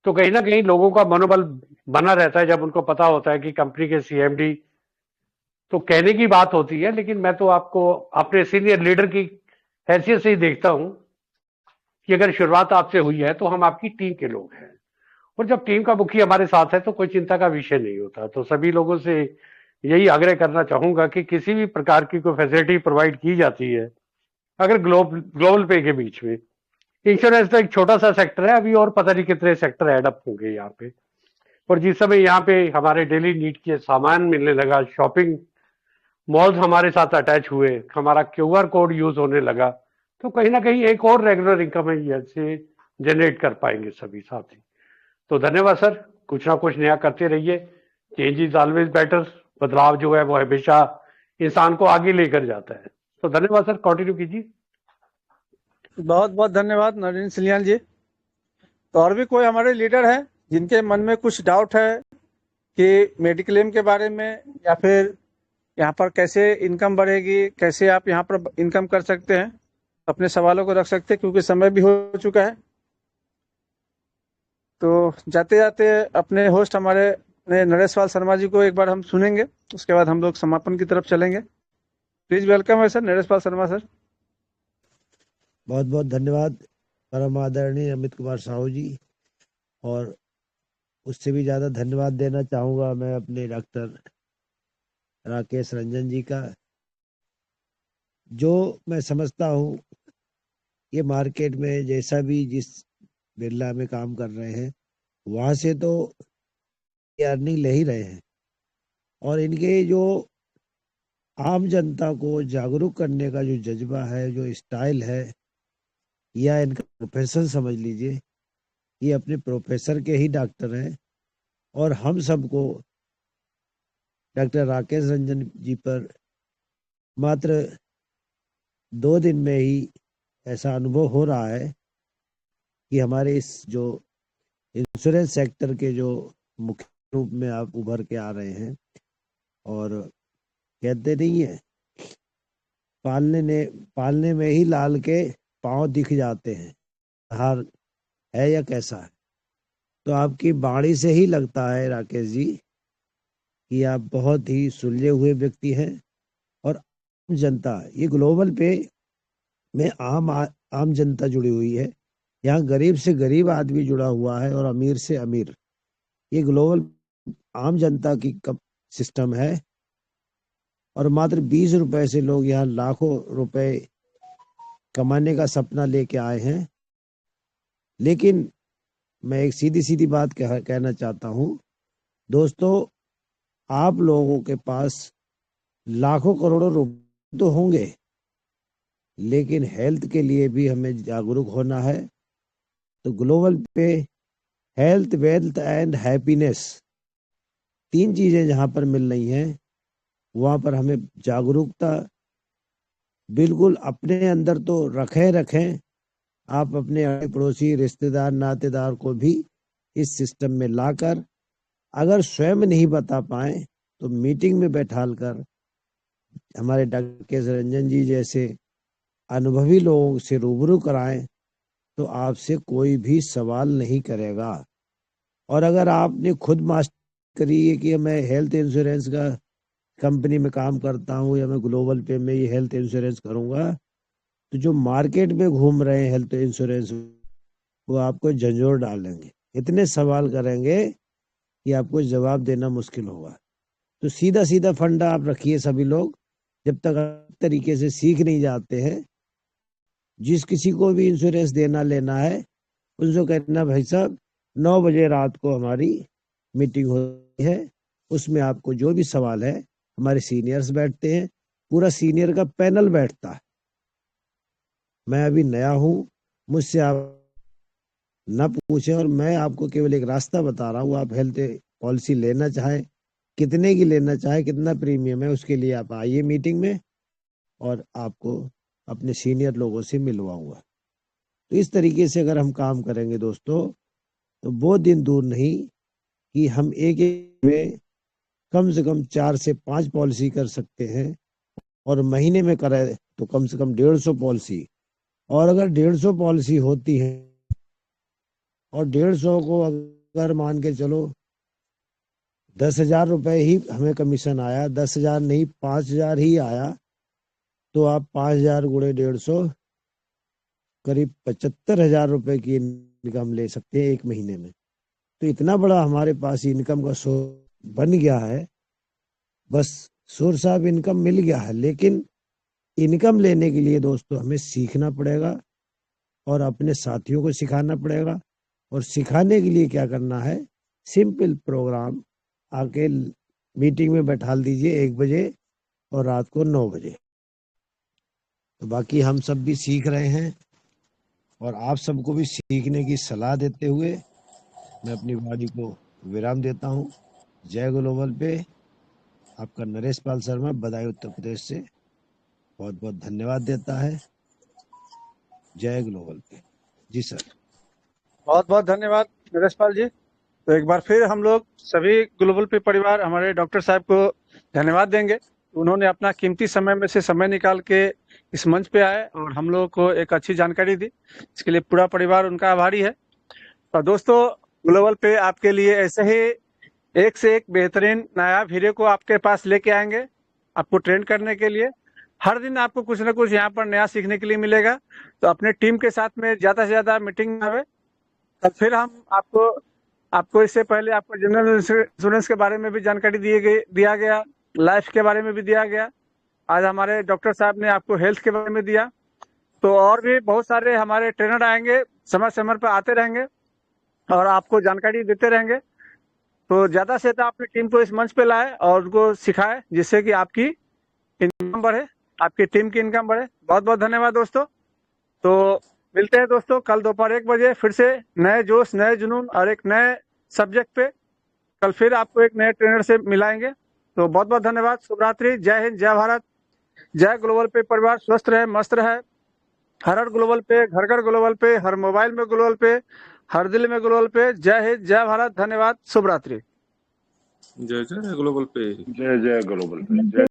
तो कहीं ना कहीं लोगों का मनोबल बना रहता है जब उनको पता होता है कि कंपनी के CMD, तो कहने की बात होती है, लेकिन मैं तो आपको अपने सीनियर लीडर की हैसियत से ही देखता हूं कि अगर शुरुआत आपसे हुई है तो हम आपकी टीम के लोग हैं, और जब टीम का मुखी हमारे साथ है तो कोई चिंता का विषय नहीं होता। तो सभी लोगों से यही आग्रह करना चाहूंगा कि किसी भी प्रकार की कोई फैसिलिटी प्रोवाइड की जाती है, अगर ग्लोबल पे के बीच में, इंश्योरेंस तो एक छोटा सा सेक्टर है अभी, और पता नहीं कितने सेक्टर एड अप होंगे यहाँ पे। और जिस समय यहाँ पे हमारे डेली नीड के सामान मिलने लगा, शॉपिंग मॉल्स हमारे साथ अटैच हुए, हमारा QR कोड यूज होने लगा, तो कहीं ना कहीं एक और रेगुलर इनकम से जनरेट कर पाएंगे सभी साथी। तो धन्यवाद सर, कुछ ना कुछ नया करते रहिए। चेंज इज ऑलवेज बेटर, बदलाव जो है वो हमेशा इंसान को आगे लेकर जाता है। तो धन्यवाद सर, कंटिन्यू कीजिए। बहुत बहुत धन्यवाद नरेंद्र सलियान जी। तो और भी कोई हमारे लीडर है जिनके मन में कुछ डाउट है कि मेडिक्लेम के बारे में, या फिर यहाँ पर कैसे इनकम बढ़ेगी, कैसे आप यहाँ पर इनकम कर सकते हैं, अपने सवालों को रख सकते हैं, क्योंकि समय भी हो चुका है। तो जाते जाते अपने होस्ट हमारे नरेश पाल शर्मा जी को एक बार हम सुनेंगे, उसके बाद हम लोग समापन की तरफ चलेंगे। प्लीज वेलकम है सर, नरेश पाल शर्मा सर। बहुत बहुत धन्यवाद परम आदरणीय अमित कुमार साहू जी, और उससे भी ज़्यादा धन्यवाद देना चाहूँगा मैं अपने डॉक्टर राकेश रंजन जी का। जो मैं समझता हूँ ये मार्केट में जैसा भी जिस बिरला में काम कर रहे हैं वहाँ से तो ये अर्निंग ले ही रहे हैं, और इनके जो आम जनता को जागरूक करने का जो जज्बा है, जो स्टाइल है, या इनका प्रोफेशन समझ लीजिए, ये अपने प्रोफेसर के ही डॉक्टर हैं। और हम सबको डॉक्टर राकेश रंजन जी पर मात्र 2 दिन में ही ऐसा अनुभव हो रहा है कि हमारे इस जो इंश्योरेंस सेक्टर के जो मुख्य रूप में आप उभर के आ रहे हैं, और कहते नहीं है पालने में ही लाल के पांव दिख जाते हैं, हार है या कैसा है। तो आपकी बाणी से ही लगता है राकेश जी कि आप बहुत ही सुलझे हुए व्यक्ति हैं। और आम जनता, ये ग्लोबल पे में आम जनता जुड़ी हुई है, यहाँ गरीब से गरीब आदमी जुड़ा हुआ है और अमीर से अमीर। ये ग्लोबल आम जनता की सिस्टम है और मात्र 20 रुपए से लोग यहाँ लाखों रुपए कमाने का सपना लेके आए हैं। लेकिन मैं एक सीधी सीधी बात कहना चाहता हूँ दोस्तों, आप लोगों के पास लाखों करोड़ों रुपए तो होंगे, लेकिन हेल्थ के लिए भी हमें जागरूक होना है। तो ग्लोबल पे हेल्थ, वेल्थ एंड हैप्पीनेस 3 चीजें जहां पर मिल रही हैं, वहां पर हमें जागरूकता बिल्कुल अपने अंदर तो रखें। आप अपने पड़ोसी, रिश्तेदार, नातेदार को भी इस सिस्टम में लाकर, अगर स्वयं नहीं बता पाए तो मीटिंग में बैठाल कर हमारे डॉक्टर के रंजन जी जैसे अनुभवी लोगों से रूबरू कराएं, तो आपसे कोई भी सवाल नहीं करेगा। और अगर आपने खुद मास्टर करी है कि मैं हेल्थ इंश्योरेंस का कंपनी में काम करता हूं या मैं ग्लोबल पे में ये हेल्थ इंश्योरेंस करूंगा, तो जो मार्केट में घूम रहे हैं हेल्थ इंश्योरेंस, वो आपको झंझोर डालेंगे, इतने सवाल करेंगे कि आपको जवाब देना मुश्किल होगा। तो सीधा सीधा फंडा आप रखिए सभी लोग, जब तक तरीके से सीख नहीं जाते हैं। जिस किसी को भी इंश्योरेंस देना लेना है, उनको कहना भाई साहब 9 बजे रात को हमारी मीटिंग होती है, उसमें आपको जो भी सवाल है, हमारे सीनियर्स बैठते हैं, पूरा सीनियर का पैनल बैठता है। मैं अभी नया हूं, मुझसे आप न पूछें, और मैं आपको केवल एक रास्ता बता रहा हूँ। आप हेल्थ पॉलिसी लेना चाहें, कितने की लेना चाहे, कितना प्रीमियम है, उसके लिए आप आइए मीटिंग में और आपको अपने सीनियर लोगों से मिलवाऊंगा। तो इस तरीके से अगर हम काम करेंगे दोस्तों, तो वो दिन दूर नहीं कि हम एक में कम से कम 4 से 5 पॉलिसी कर सकते हैं, और महीने में करें तो कम से कम 150 पॉलिसी। और अगर 150 पॉलिसी होती है और 150 को अगर मान के चलो 10,000 रुपए ही हमें कमीशन आया, 10,000 नहीं 5,000 ही आया, तो आप 5,000 गुणे 150 करीब 75,000 रुपए की इनकम ले सकते हैं एक महीने में। तो इतना बड़ा हमारे पास इनकम का सोर्स बन गया है, बस सोर्स ऑफ इनकम मिल गया है। लेकिन इनकम लेने के लिए दोस्तों हमें सीखना पड़ेगा और अपने साथियों को सिखाना पड़ेगा। और सिखाने के लिए क्या करना है, सिंपल प्रोग्राम, आके मीटिंग में बैठा दीजिए 1 बजे और रात को 9 बजे। तो बाकी हम सब भी सीख रहे हैं और आप सबको भी सीखने की सलाह देते हुए मैं अपनी वाणी को विराम देता हूं। जय ग्लोबल पे। आपका नरेश पाल शर्मा, बदायूं, उत्तर प्रदेश से बहुत बहुत धन्यवाद देता है। जय ग्लोबल पे। जी सर। बहुत बहुत धन्यवाद नरेश पाल जी। तो एक बार फिर हम लोग सभी ग्लोबल पे परिवार हमारे डॉक्टर साहब को धन्यवाद देंगे। उन्होंने अपना कीमती समय में से समय निकाल के इस मंच पे आए और हम लोगों को एक अच्छी जानकारी दी। इसके लिए पूरा परिवार उनका आभारी है। और दोस्तों, ग्लोबल पे आपके लिए ऐसे ही एक से एक बेहतरीन नया वीडियो को आपके पास लेके आएंगे, आपको ट्रेन करने के लिए। हर दिन आपको कुछ ना कुछ यहाँ पर नया सीखने के लिए मिलेगा। तो अपने टीम के साथ में ज़्यादा से ज़्यादा मीटिंग में आवे। तब फिर हम आपको इससे पहले आपको जनरल इंश्योरेंस के बारे में भी जानकारी दिया गया, लाइफ के बारे में भी दिया गया। आज हमारे डॉक्टर साहब ने आपको हेल्थ के बारे में दिया। तो और भी बहुत सारे हमारे ट्रेनर आएंगे, समय समय पर आते रहेंगे और आपको जानकारी देते रहेंगे। तो ज़्यादा से ज़्यादा अपनी टीम को इस मंच पे लाए और उनको सिखाए, जिससे कि आपकी इनकम बढ़े, आपकी टीम की इनकम बढ़े। बहुत बहुत धन्यवाद दोस्तों। तो मिलते हैं दोस्तों कल दोपहर 1 बजे फिर से नए जोश, नए जुनून और एक नए सब्जेक्ट पे। कल फिर आपको एक नए ट्रेनर से मिलाएंगे। तो बहुत बहुत धन्यवाद। शुभ रात्रि। जय हिंद, जय भारत, जय ग्लोबल पे परिवार। स्वस्थ रहे, मस्त रहे। हर ग्लोबल पे, घर घर ग्लोबल पे, हर मोबाइल में ग्लोबल पे, हर दिल में ग्लोबल पे। जय हिंद, जय भारत। धन्यवाद। शुभ रात्रि। जय जय ग्लोबल पे। जय जय ग्लोबल पे। जय